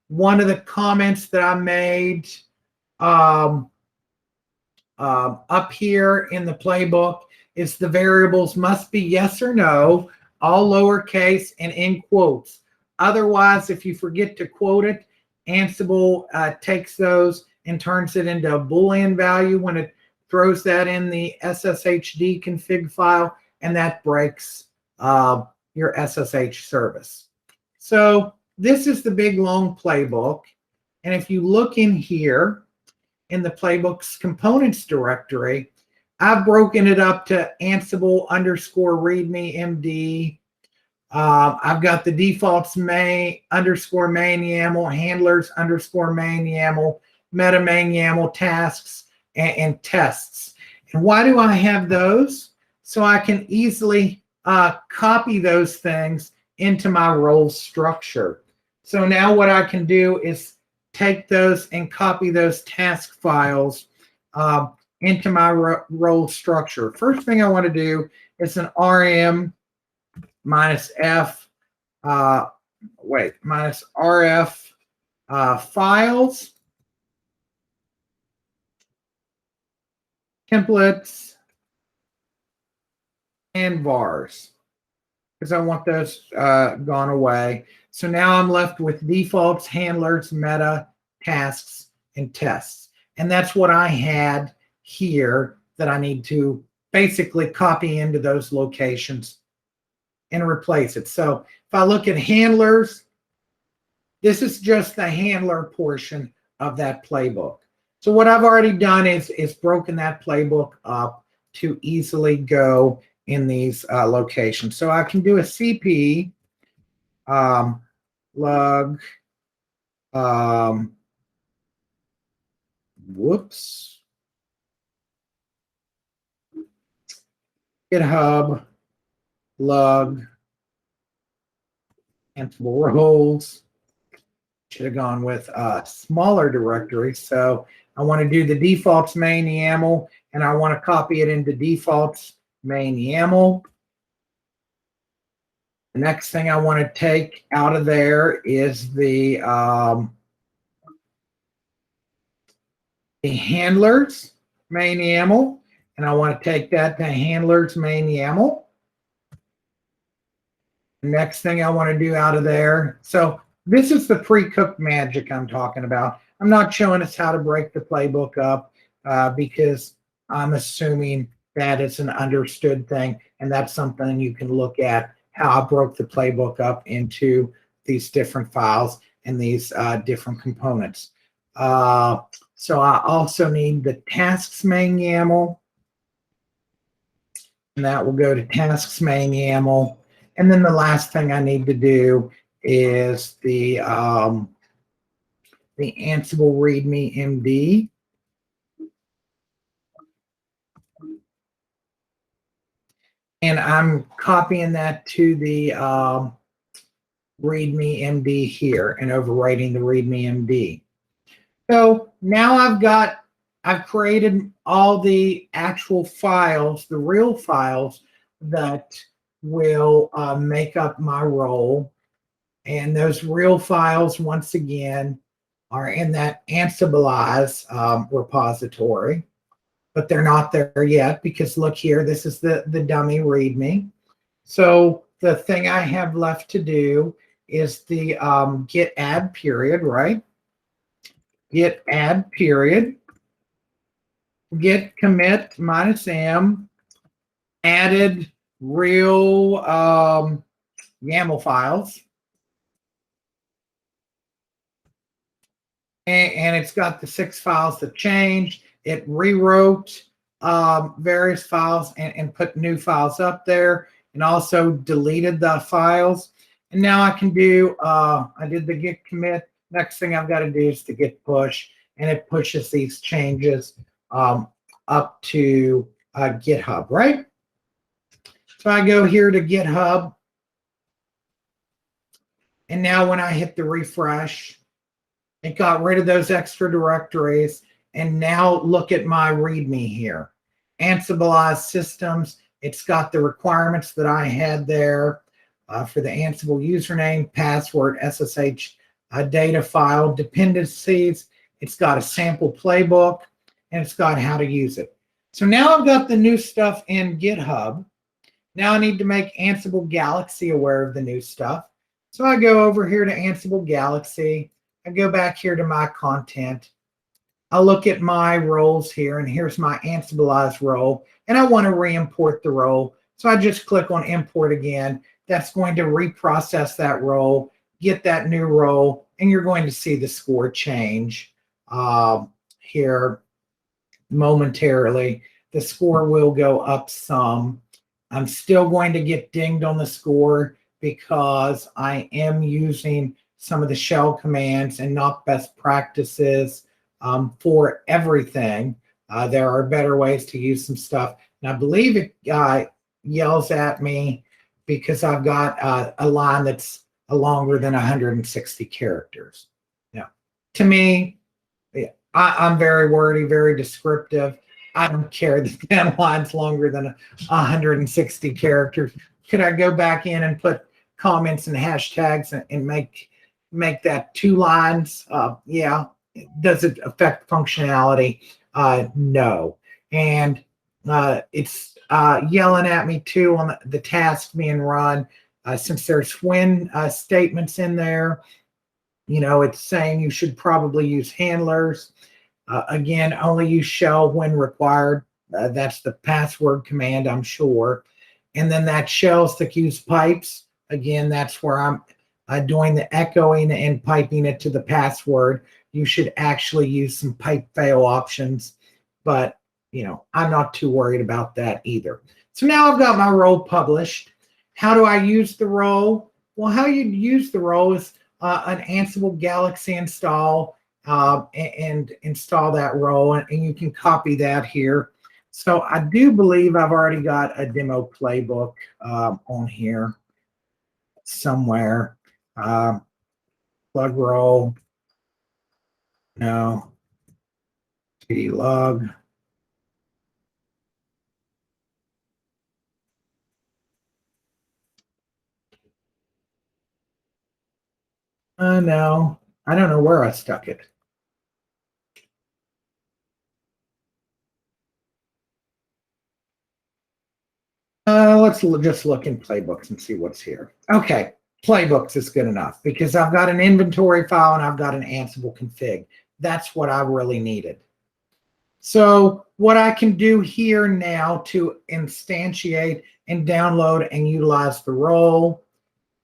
one of the comments that I made up here in the playbook is the variables must be yes or no, all lowercase and in quotes. Otherwise, if you forget to quote it, Ansible takes those and turns it into a Boolean value when it throws that in the SSHD config file, and that breaks your SSH service. So this is the big long playbook. And if you look in here in the playbook's components directory, I've broken it up to Ansible _readme MD. I've got the defaults main YAML, handlers _main YAML, meta main YAML, tasks, and tests. And why do I have those? So I can easily copy those things into my role structure. So now what I can do is take those and copy those task files into my role structure. First thing I want to do is an rm -f, -rf files, templates, and vars, because I want those gone away. So now I'm left with defaults, handlers, meta, tasks, and tests. And that's what I had here that I need to basically copy into those locations and replace it. So if I look at handlers, this is just the handler portion of that playbook. So what I've already done is broken that playbook up to easily go in these locations. So I can do a CP LUG GitHub LUG Ansible roles. Should have gone with a smaller directory. So I want to do the defaults main YAML, and I want to copy it into defaults main YAML. The next thing I want to take out of there is the handlers main YAML, and I want to take that to handlers main YAML. The next thing I want to do out of there, so this is the pre-cooked magic I'm talking about. I'm not showing us how to break the playbook up because I'm assuming that it's an understood thing, and that's something you can look at, how I broke the playbook up into these different files and these different components. So I also need the tasks main YAML, and that will go to tasks main YAML. And then the last thing I need to do is the Ansible README MD. And I'm copying that to the README MD here and overwriting the README MD. So now I've created all the actual files, the real files that will make up my role. And those real files, once again, are in that Ansible repository, but they're not there yet because look here, this is the dummy README. So the thing I have left to do is the git add period, right? Git add period, git commit -m, added real YAML files. And it's got the 6 files that changed. It rewrote various files and put new files up there, and also deleted the files. And now I can do, I did the git commit. Next thing I've got to do is the git push, and it pushes these changes up to GitHub, right? So I go here to GitHub, and now when I hit the refresh, it got rid of those extra directories. And now look at my README here. Ansible systems. It's got the requirements that I had there for the Ansible username, password, SSH data file, dependencies. It's got a sample playbook, and it's got how to use it. So now I've got the new stuff in GitHub. Now I need to make Ansible Galaxy aware of the new stuff. So I go over here to Ansible Galaxy. I go back here to my content. I'll look at my roles here, and here's my Ansible role, and I want to re-import the role. So I just click on import again. That's going to reprocess that role, get that new role, and you're going to see the score change here momentarily. The score will go up some. I'm still going to get dinged on the score because I am using some of the shell commands and not best practices for everything. There are better ways to use some stuff. And I believe it yells at me because I've got a line that's longer than 160 characters. Now, to me, I'm very wordy, very descriptive. I don't care that that line's longer than 160 characters. Could I go back in and put comments and hashtags and make that 2 lines? Yeah. Does it affect functionality? No. And it's yelling at me too on the task being run. Since there's when statements in there, you know, it's saying you should probably use handlers. Again, only use shell when required. That's the password command, I'm sure. And then that shells that use pipes. Again, that's where I'm doing the echoing and piping it to the password. You should actually use some pipe fail options, but you know, I'm not too worried about that either. So now I've got my role published. How do I use the role? Well, how you use the role is an Ansible Galaxy install and install that role, and you can copy that here. So I do believe I've already got a demo playbook on here somewhere. Plug role. No. LUG. No, I don't know where I stuck it. Let's just look in playbooks and see what's here. Okay, playbooks is good enough because I've got an inventory file and I've got an Ansible config. That's what I really needed. So what I can do here now to instantiate and download and utilize the role,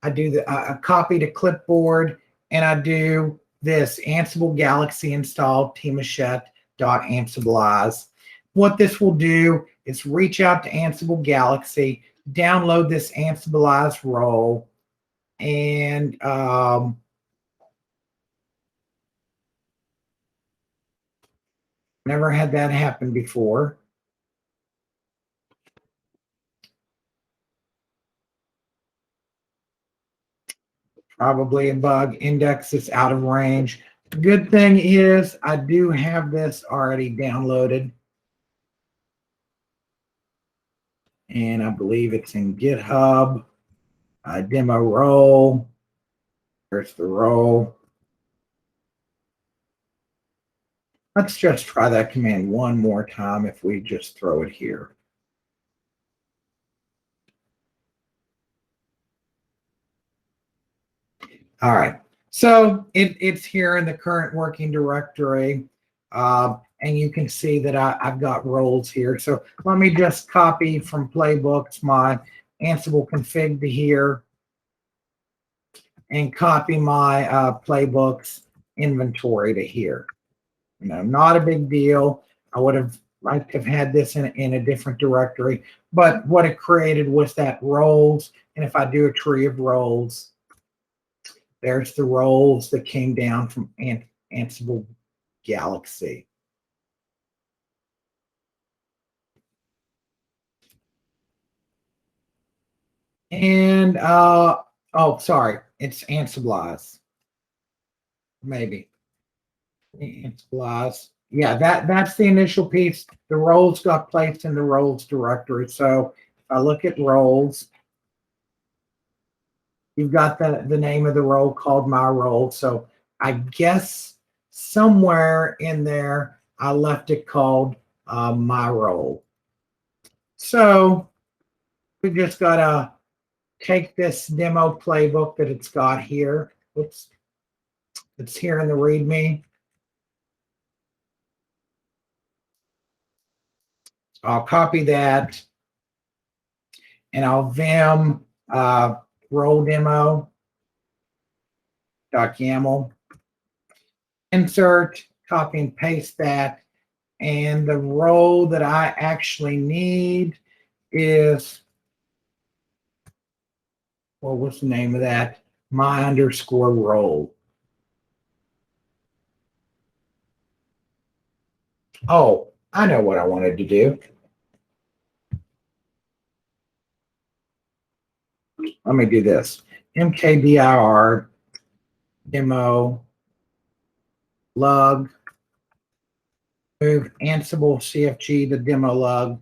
I do the copy to clipboard, and I do this Ansible Galaxy install tmachette.ansible. What this will do is reach out to Ansible Galaxy, download this Ansible role, and never had that happen before. Probably a bug. Index is out of range. Good thing is I do have this already downloaded. And I believe it's in GitHub. Demo role. There's the role. Let's just try that command one more time if we just throw it here. All right, so it's here in the current working directory, and you can see that I've got roles here. So let me just copy from playbooks my Ansible config to here. and copy my playbooks inventory to here. Not a big deal. I would have liked to have had this in a different directory, but what it created was that roles. And if I do a tree of roles, there's the roles that came down from Ansible Galaxy. And oh, sorry, it's Ansible. Maybe Ansible. Yeah, that's the initial piece. The roles got placed in the roles directory. So if I look at roles, you've got the name of the role called my role. So I guess somewhere in there I left it called my role. So we just gotta take this demo playbook that it's got here. Oops, it's here in the README. I'll copy that and I'll vim role demo.yaml, insert, copy and paste that. And the role that I actually need is, well, what's the name of that? My underscore role. Oh, I know what I wanted to do. Let me do this. mkdir demo lug, move Ansible CFG to demo lug.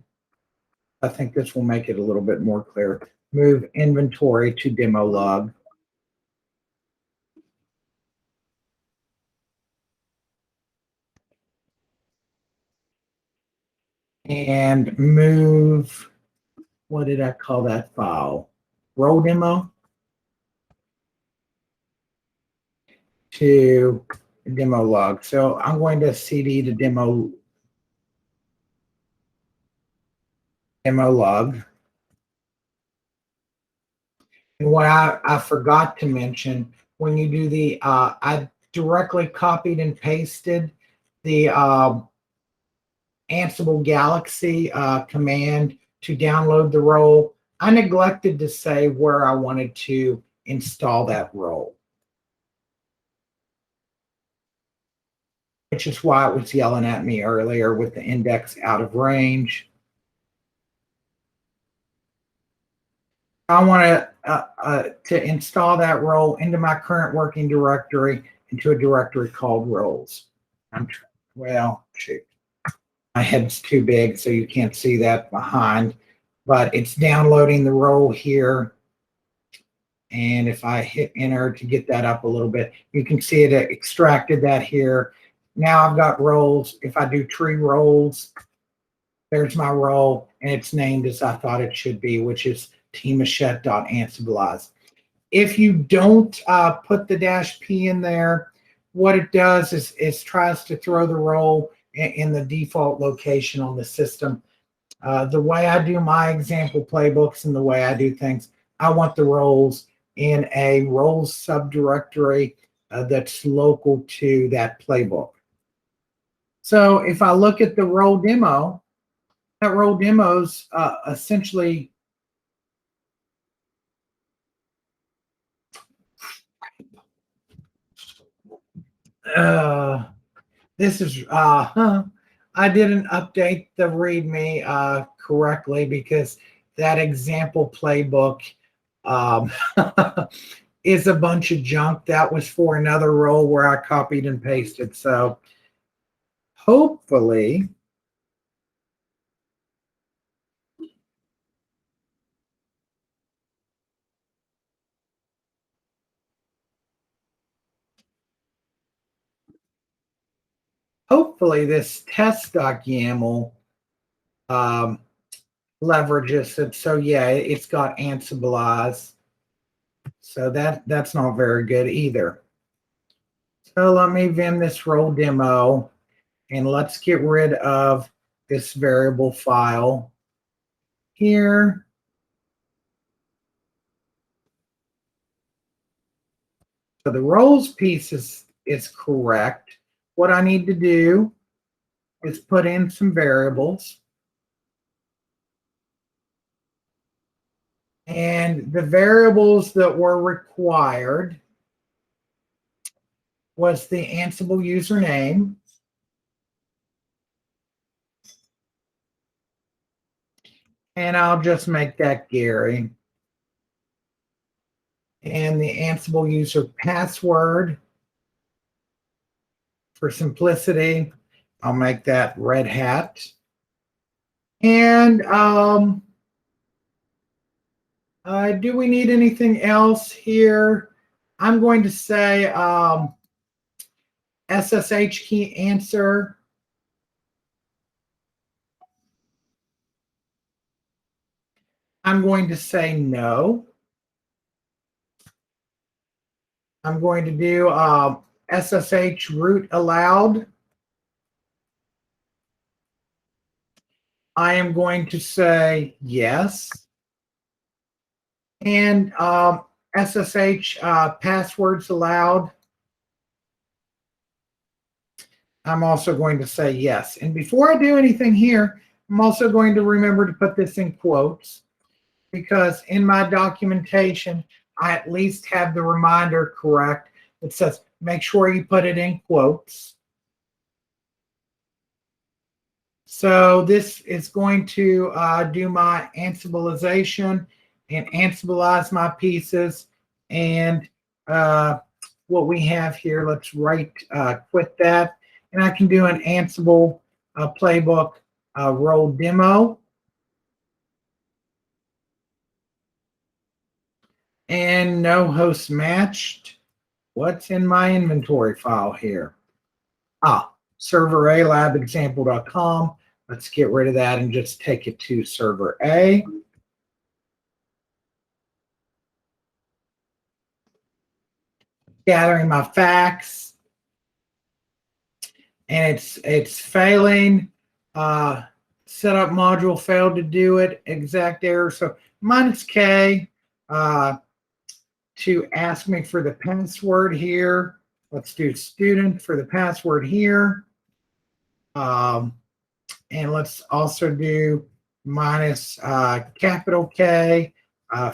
I think this will make it a little bit more clear. Move inventory to demo lug. And move, what did I call that file? Role demo to demo log. So I'm going to cd to demo log. And what I forgot to mention, when you do the, I directly copied and pasted the Ansible Galaxy command to download the role. I neglected to say where I wanted to install that role, which is why it was yelling at me earlier with the index out of range. I want to install that role into my current working directory, into a directory called roles. Well, shoot. My head's too big, so you can't see that behind, but it's downloading the role here. And if I hit enter to get that up a little bit, you can see it extracted that here. Now I've got roles. If I do tree roles, there's my role, and it's named as I thought it should be, which is tmachette.ansible. If you don't put the -p in there, what it does is tries to throw the role in the default location on the system. The way I do my example playbooks and the way I do things, I want the roles in a roles subdirectory that's local to that playbook. So if I look at the role demo, that role demo's essentially this is I didn't update the README correctly because that example playbook is a bunch of junk. That was for another role where I copied and pasted. So hopefully this test.yaml leverages it. So yeah, it's got Ansible. So that's not very good either. So let me vim this role demo and let's get rid of this variable file here. So the roles piece is correct. What I need to do is put in some variables. And the variables that were required was the Ansible username, and I'll just make that Gary. And the Ansible user password, for simplicity, I'll make that Red Hat. And do we need anything else here? I'm going to say SSH key answer. I'm going to say no. I'm going to do SSH root allowed. I am going to say yes. And SSH passwords allowed. I'm also going to say yes. And before I do anything here, I'm also going to remember to put this in quotes, because in my documentation, I at least have the reminder correct. It says, make sure you put it in quotes. So this is going to do my Ansibilization and Ansibilize my pieces. And what we have here, let's quit that. And I can do an Ansible playbook role demo. And no host matched. What's in my inventory file here? Server A, labexample.com. Let's get rid of that and just take it to server A. Gathering my facts. And it's failing. Setup module failed to do it. Exact error. So -K to ask me for the password here. Let's do student for the password here. And let's also do -K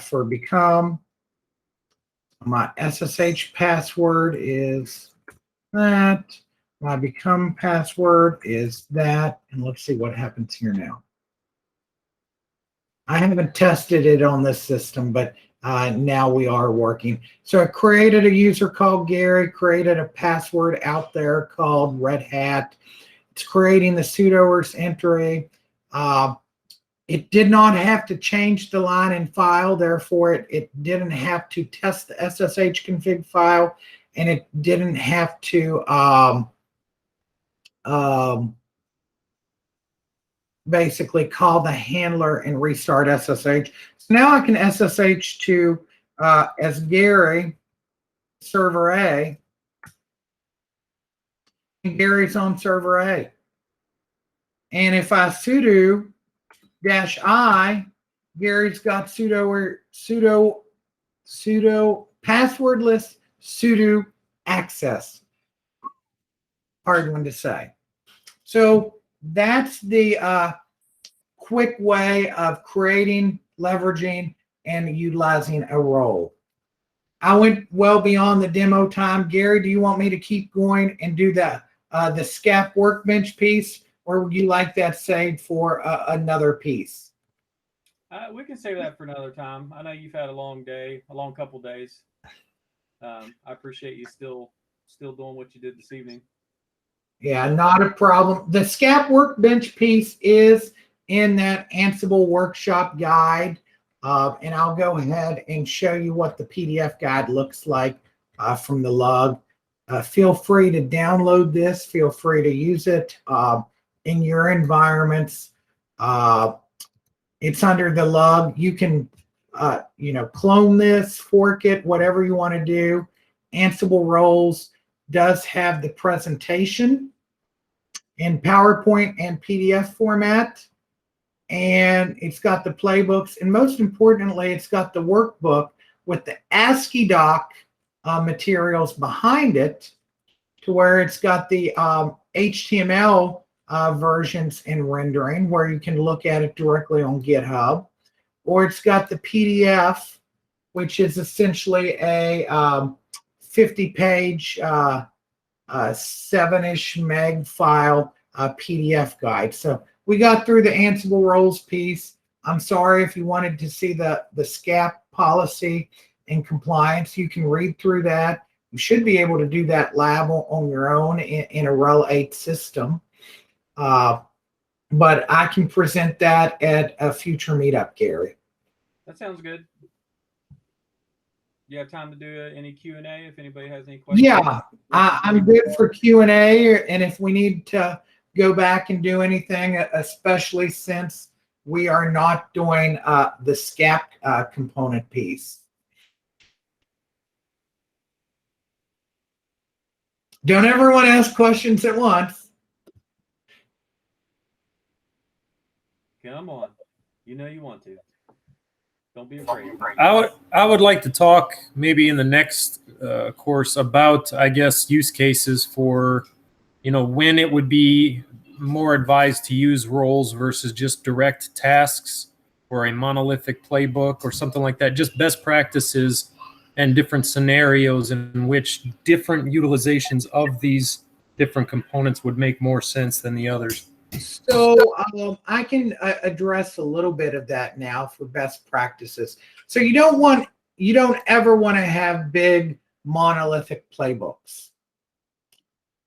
for become. My SSH password is that. My become password is that. And let's see what happens here now. I haven't tested it on this system, but now we are working. So I created a user called Gary, created a password out there called Red Hat. It's creating the sudoers entry. It did not have to change the line and file, therefore it didn't have to test the SSH config file, and it didn't have to basically call the handler and restart SSH. So now I can SSH to as Gary, server A, and Gary's on server A. And if I sudo -I, Gary's got sudo passwordless sudo access. Hard one to say. So that's the quick way of creating, leveraging, and utilizing a role. I went well beyond the demo time. Gary, do you want me to keep going and do the SCAP workbench piece, or would you like that saved for another piece? We can save that for another time. I know you've had a long day, a long couple days. I appreciate you still doing what you did this evening. Yeah, not a problem. The SCAP workbench piece is in that Ansible workshop guide, and I'll go ahead and show you what the PDF guide looks like from the LUG. Feel free to download this. Feel free to use it in your environments. It's under the LUG. You can, clone this, fork it, whatever you want to do. Ansible roles does have the presentation in PowerPoint and PDF format, and it's got the playbooks, and most importantly, it's got the workbook with the ASCII doc materials behind it, to where it's got the HTML versions and rendering where you can look at it directly on GitHub, or it's got the PDF, which is essentially a 50-page, 7-ish meg file PDF guide. So we got through the Ansible roles piece. I'm sorry if you wanted to see the SCAP policy and compliance. You can read through that. You should be able to do that lab on your own in a RHEL 8 system. But I can present that at a future meetup, Gary. That sounds good. You have time to do any Q&A if anybody has any questions? Yeah, I'm good for Q&A, and if we need to go back and do anything, especially since we are not doing the SCAP component piece. Don't everyone ask questions at once. Come on. You know you want to. Don't be afraid. I would like to talk maybe in the next course about, I guess, use cases for, when it would be more advised to use roles versus just direct tasks or a monolithic playbook or something like that. Just best practices and different scenarios in which different utilizations of these different components would make more sense than the others. So I can address a little bit of that now for best practices. So you don't ever want to have big monolithic playbooks.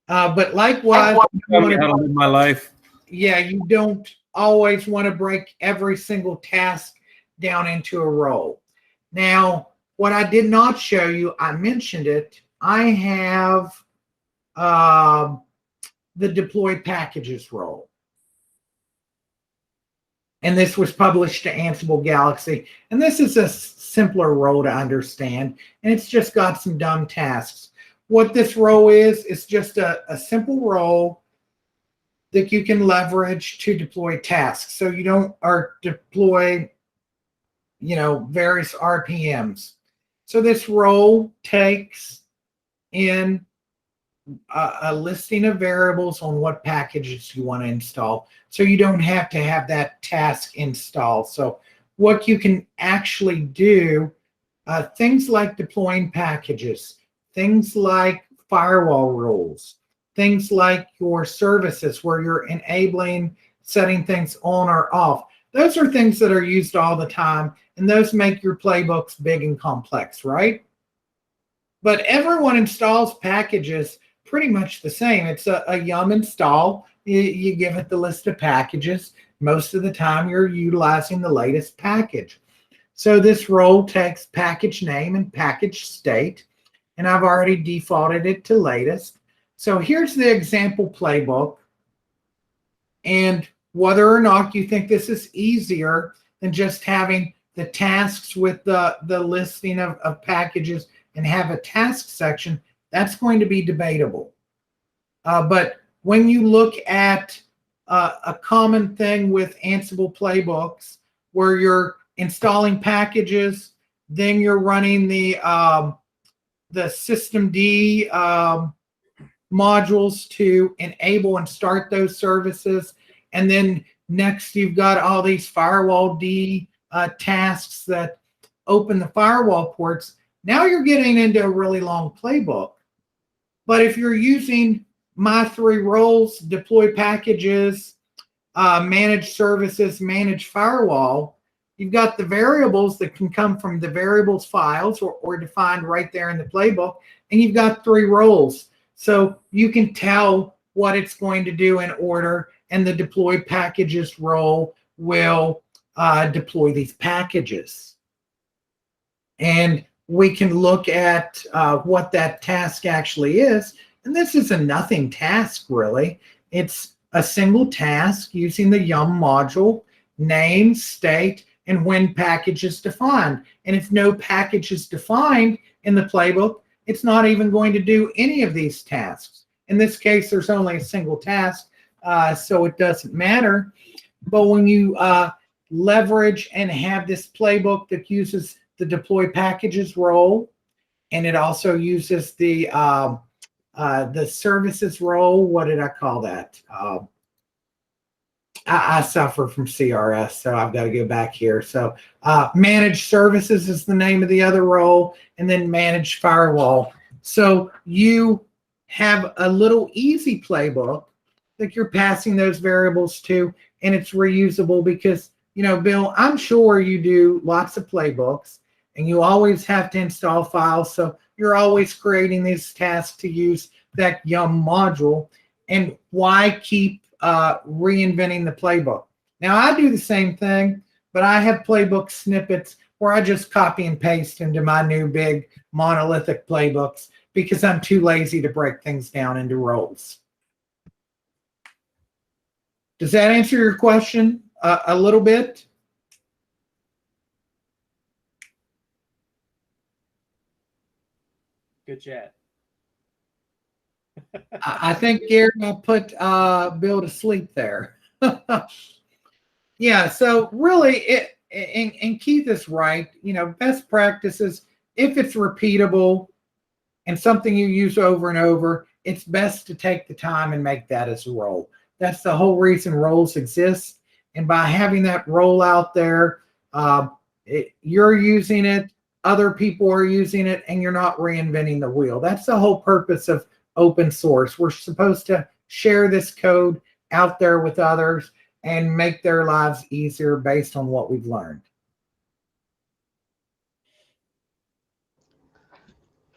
But likewise, how to live my life. Yeah, you don't always want to break every single task down into a role. Now, what I did not show you, I mentioned it. I have the deployed packages role. And this was published to Ansible Galaxy. And this is a simpler role to understand. And it's just got some dumb tasks. What this role is just a simple role that you can leverage to deploy tasks. So you don't deploy, various RPMs. So this role takes in a listing of variables on what packages you want to install. So you don't have to have that task installed. So what you can actually do, things like deploying packages, things like firewall rules, things like your services where you're enabling, setting things on or off. Those are things that are used all the time, and those make your playbooks big and complex, right? But everyone installs packages pretty much the same. It's a yum install. You give it the list of packages. Most of the time, you're utilizing the latest package. So this role takes package name and package state, and I've already defaulted it to latest. So here's the example playbook. And whether or not you think this is easier than just having the tasks with the listing of packages and have a task section, that's going to be debatable. But when you look at a common thing with Ansible playbooks, where you're installing packages, then you're running the systemd modules to enable and start those services, and then next you've got all these firewall D tasks that open the firewall ports. Now you're getting into a really long playbook. But if you're using my 3 roles, deploy packages, manage services, manage firewall, you've got the variables that can come from the variables files or defined right there in the playbook, and you've got 3 roles. So you can tell what it's going to do in order, and the deploy packages role will deploy these packages. And we can look at what that task actually is. And this is a nothing task, really. It's a single task using the yum module, name, state, and when package is defined. And if no package is defined in the playbook, it's not even going to do any of these tasks. In this case, there's only a single task, so it doesn't matter. But when you leverage and have this playbook that uses the deploy packages role, and it also uses the services role. What did I call that? I suffer from CRS, so I've got to go back here. So managed services is the name of the other role, and then managed firewall. So you have a little easy playbook that you're passing those variables to, and it's reusable because, you know, Bill, I'm sure you do lots of playbooks, and you always have to install files. So you're always creating these tasks to use that YUM module. And why keep reinventing the playbook? Now, I do the same thing, but I have playbook snippets where I just copy and paste into my new big monolithic playbooks because I'm too lazy to break things down into roles. Does that answer your question a little bit? Good chat. I think Gary will put Bill to sleep there. Yeah, so really, and Keith is right. You know, best practices, if it's repeatable and something you use over and over, it's best to take the time and make that as a role. That's the whole reason roles exist. And by having that role out there, you're using it, other people are using it, and you're not reinventing the wheel. That's the whole purpose of open source. We're supposed to share this code out there with others and make their lives easier based on what we've learned.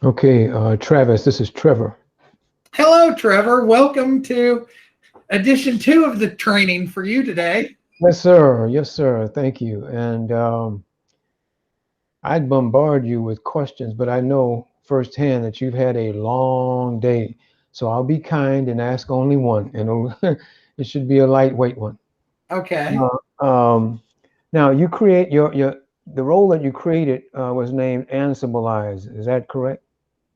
Okay, Travis, this is Trevor. Hello, Trevor. Welcome to edition 2 of the training for you today. Yes, sir. Yes, sir. Thank you. And I'd bombard you with questions, but I know firsthand that you've had a long day. So I'll be kind and ask only one, and it should be a lightweight one. Okay. Now you create the role that you created was named Ansible. Is that correct?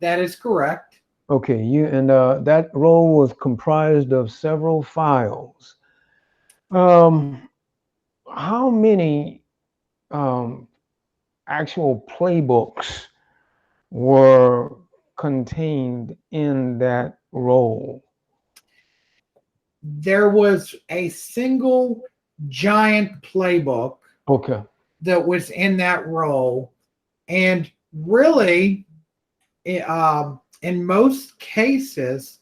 That is correct. Okay, that role was comprised of several files. How many actual playbooks were contained in that role? There was a single giant playbook, Okay, that was in that role. And really, in most cases,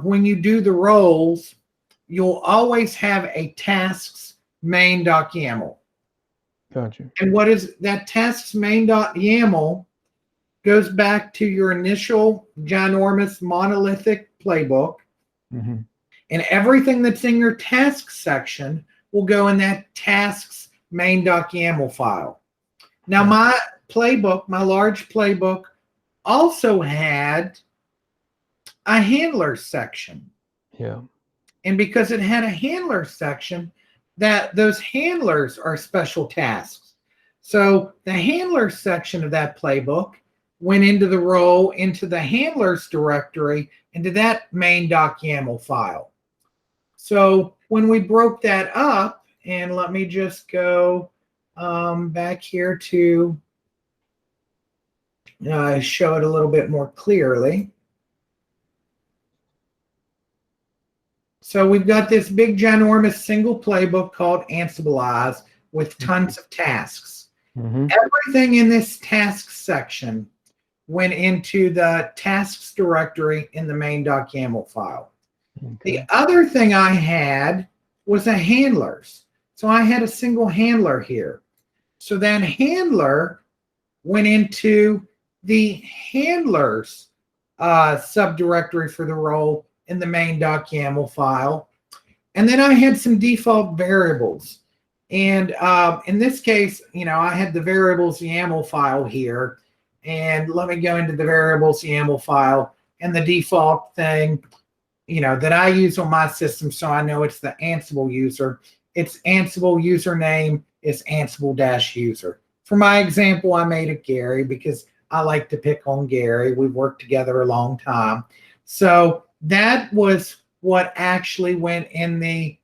when you do the roles, you'll always have a tasks main.yaml. gotcha. And what is that tasks main.yaml goes back to your initial ginormous monolithic playbook. Mm-hmm. And everything that's in your tasks section will go in that tasks main.yaml file. Now, my playbook, my large playbook, also had a handler section. Yeah. And because it had a handler section, those handlers are special tasks. So the handler section of that playbook went into the role, into the handlers directory, into that main.yaml file. So when we broke that up, and let me just go back here to show it a little bit more clearly. So we've got this big, ginormous single playbook called Ansible with tons of tasks. Mm-hmm. Everything in this tasks section went into the tasks directory in the main.yaml file. Okay. The other thing I had was a handlers. So I had a single handler here. So that handler went into the handlers subdirectory for the role in the main.yaml file. And then I had some default variables. And in this case, I had the variables YAML file here. And let me go into the variables YAML file, and the default thing, that I use on my system, so I know it's the Ansible user. It's Ansible username is Ansible-user. For my example, I made it Gary because I like to pick on Gary. We've worked together a long time. So that was what actually went in the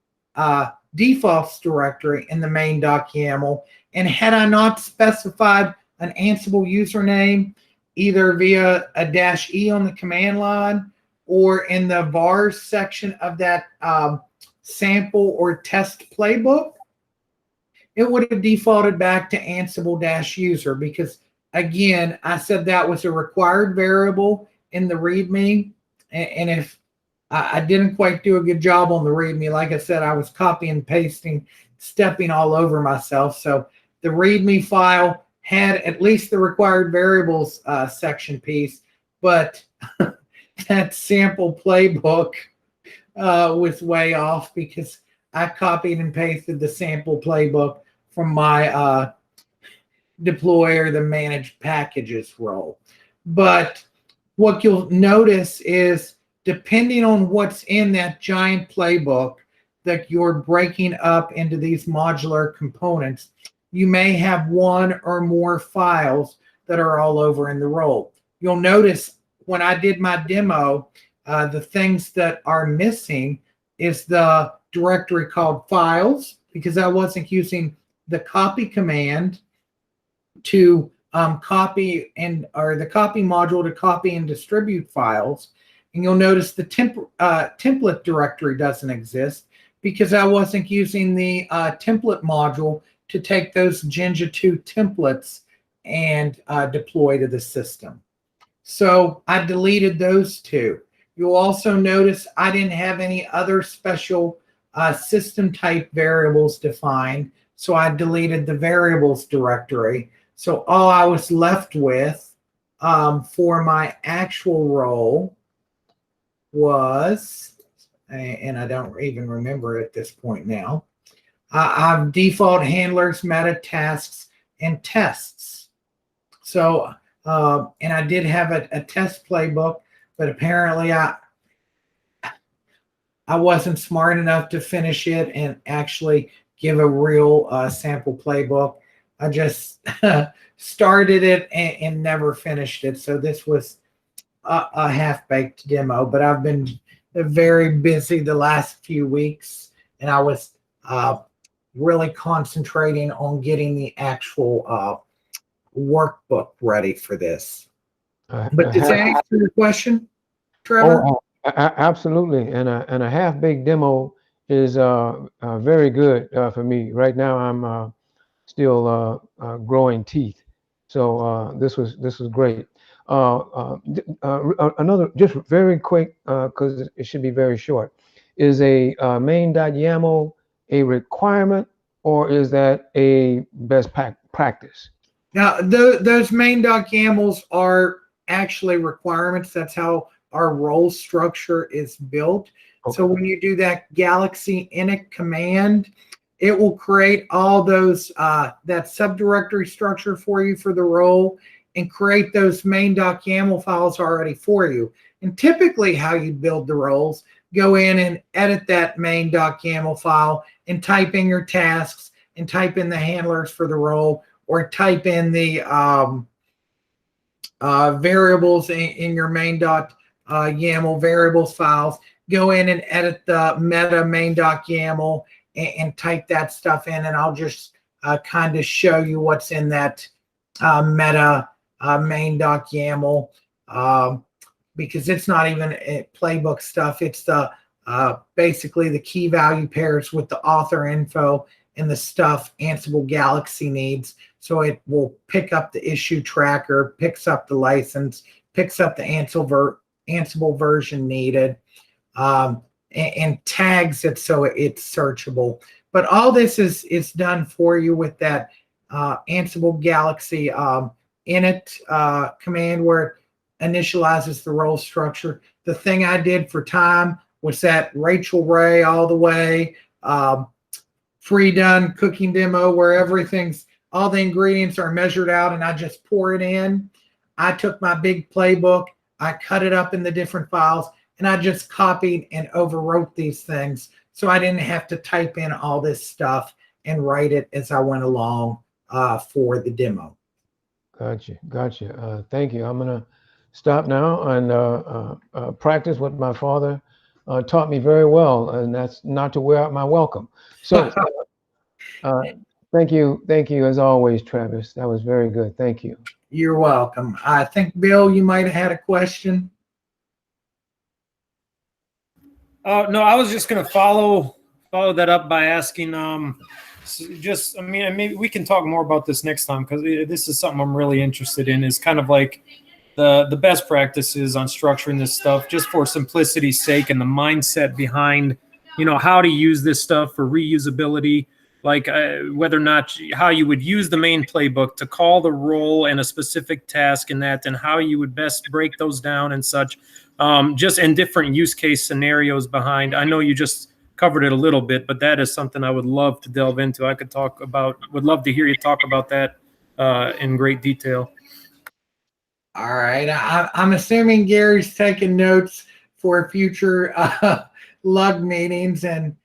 defaults directory in the main.yaml. And had I not specified an Ansible username, either via a -E on the command line or in the vars section of that sample or test playbook, it would have defaulted back to Ansible-user because, again, I said that was a required variable in the README. And if I didn't quite do a good job on the README, like I said, I was copying and pasting, stepping all over myself. So the README file had at least the required variables section piece, but that sample playbook was way off because I copied and pasted the sample playbook from my deploy or the managed packages role. But what you'll notice is, depending on what's in that giant playbook that you're breaking up into these modular components, you may have one or more files that are all over in the role. You'll notice when I did my demo, the things that are missing is the directory called files, because I wasn't using the copy command to copy or the copy module to copy and distribute files. And you'll notice the template directory doesn't exist because I wasn't using the template module to take those Jinja 2 templates and deploy to the system. So I deleted those two. You'll also notice I didn't have any other special system type variables defined. So I deleted the variables directory. So all I was left with for my actual role was, and I don't even remember at this point now, I've default handlers, meta tasks, and tests. So, and I did have a test playbook, but apparently I wasn't smart enough to finish it and actually give a real sample playbook. I just started it and never finished it. So this was a half-baked demo, but I've been very busy the last few weeks, and I was really concentrating on getting the actual workbook ready for this. But does that answer your question, Trevor? Oh, absolutely. And a half-baked demo is very good for me. Right now, I'm still growing teeth, so this was great. Another, just very quick, because it should be very short. Is a main.yaml a requirement, or is that a best practice? Now, those main.yamls are actually requirements. That's how our role structure is built. Okay. So when you do that Galaxy init command, it will create all those that subdirectory structure for you for the role and create those main.yaml files already for you. And typically how you build the roles, go in and edit that main.yaml file and type in your tasks and type in the handlers for the role, or type in the variables in your main.yaml variables files, go in and edit the meta main.yaml and type that stuff in, and I'll just kind of show you what's in that meta main.yaml because it's not even playbook stuff. It's the basically the key value pairs with the author info and the stuff Ansible Galaxy needs. So it will pick up the issue tracker, picks up the license, picks up the Ansible version needed, and tags it so it's searchable. But all this is done for you with that Ansible Galaxy init command, where it initializes the role structure. The thing I did for time was that Rachel Ray all the way, free done cooking demo where everything's, all the ingredients are measured out and I just pour it in. I took my big playbook, I cut it up in the different files, and I just copied and overwrote these things so I didn't have to type in all this stuff and write it as I went along for the demo. Gotcha. Thank you. I'm going to stop now and practice what my father taught me very well, and that's not to wear out my welcome. So thank you as always, Travis. That was very good. Thank you. You're welcome. I think, Bill, you might have had a question. No, I was just going to follow that up by asking, just, I mean, and maybe we can talk more about this next time, because this is something I'm really interested in, is kind of like the best practices on structuring this stuff, just for simplicity's sake, and the mindset behind, how to use this stuff for reusability, like whether or not how you would use the main playbook to call the role and a specific task in that, and how you would best break those down and such, just in different use case scenarios behind. I know you just covered it a little bit, but that is something I would love to delve into. Would love to hear you talk about that in great detail. All right. I'm assuming Gary's taking notes for future LUG meetings, and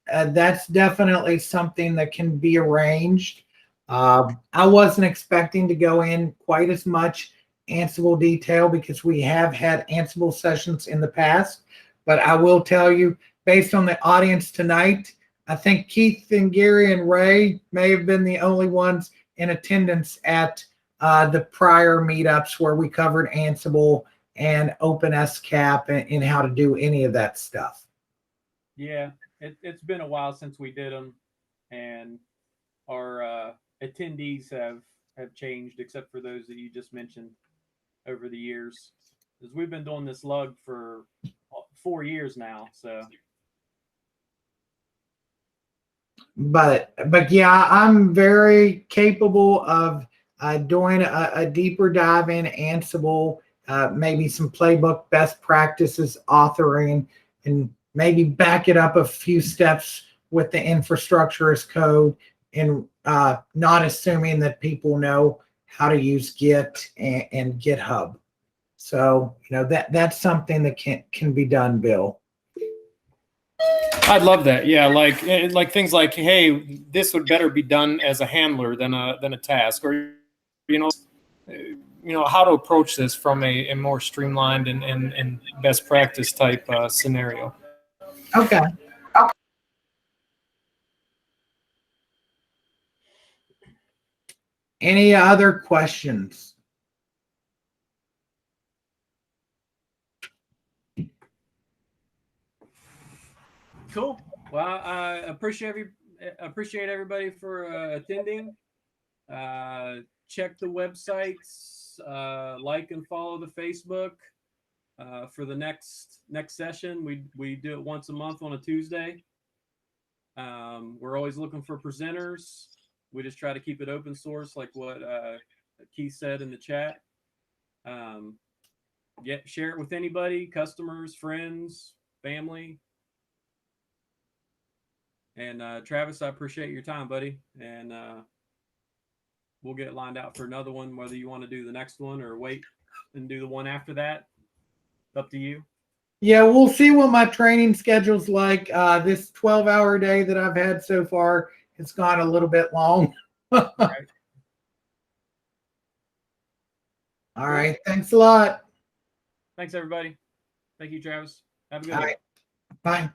that's definitely something that can be arranged. I wasn't expecting to go in quite as much Ansible detail, because we have had Ansible sessions in the past, but I will tell you, based on the audience tonight, I think Keith and Gary and Ray may have been the only ones in attendance at the prior meetups where we covered Ansible and OpenSCAP and how to do any of that stuff. Yeah, it's been a while since we did them, and our attendees have changed, except for those that you just mentioned over the years, because we've been doing this LUG for 4 years now. So, but yeah, I'm very capable of doing a deeper dive in Ansible, maybe some playbook best practices authoring, and maybe back it up a few steps with the infrastructure as code, and not assuming that people know how to use Git and GitHub. So, that's something that can be done, Bill. I'd love that. Yeah, like things like, hey, this would better be done as a handler than a task, or how to approach this from a more streamlined and best practice type scenario. Okay. Any other questions? cool. Well, I appreciate everybody for attending. Check the websites, like and follow the Facebook for the next session. We do it once a month on a Tuesday. We're always looking for presenters. We just try to keep it open source, like what Keith said in the chat. Share it with anybody, customers, friends, family. And Travis, I appreciate your time, buddy. And we'll get lined out for another one, whether you want to do the next one or wait and do the one after that. Up to you. Yeah, we'll see what my training schedule's like. This 12-hour day that I've had so far, it's gone a little bit long. All right. All right. Thanks a lot. Thanks, everybody. Thank you, Travis. Have a good All one. right. Bye.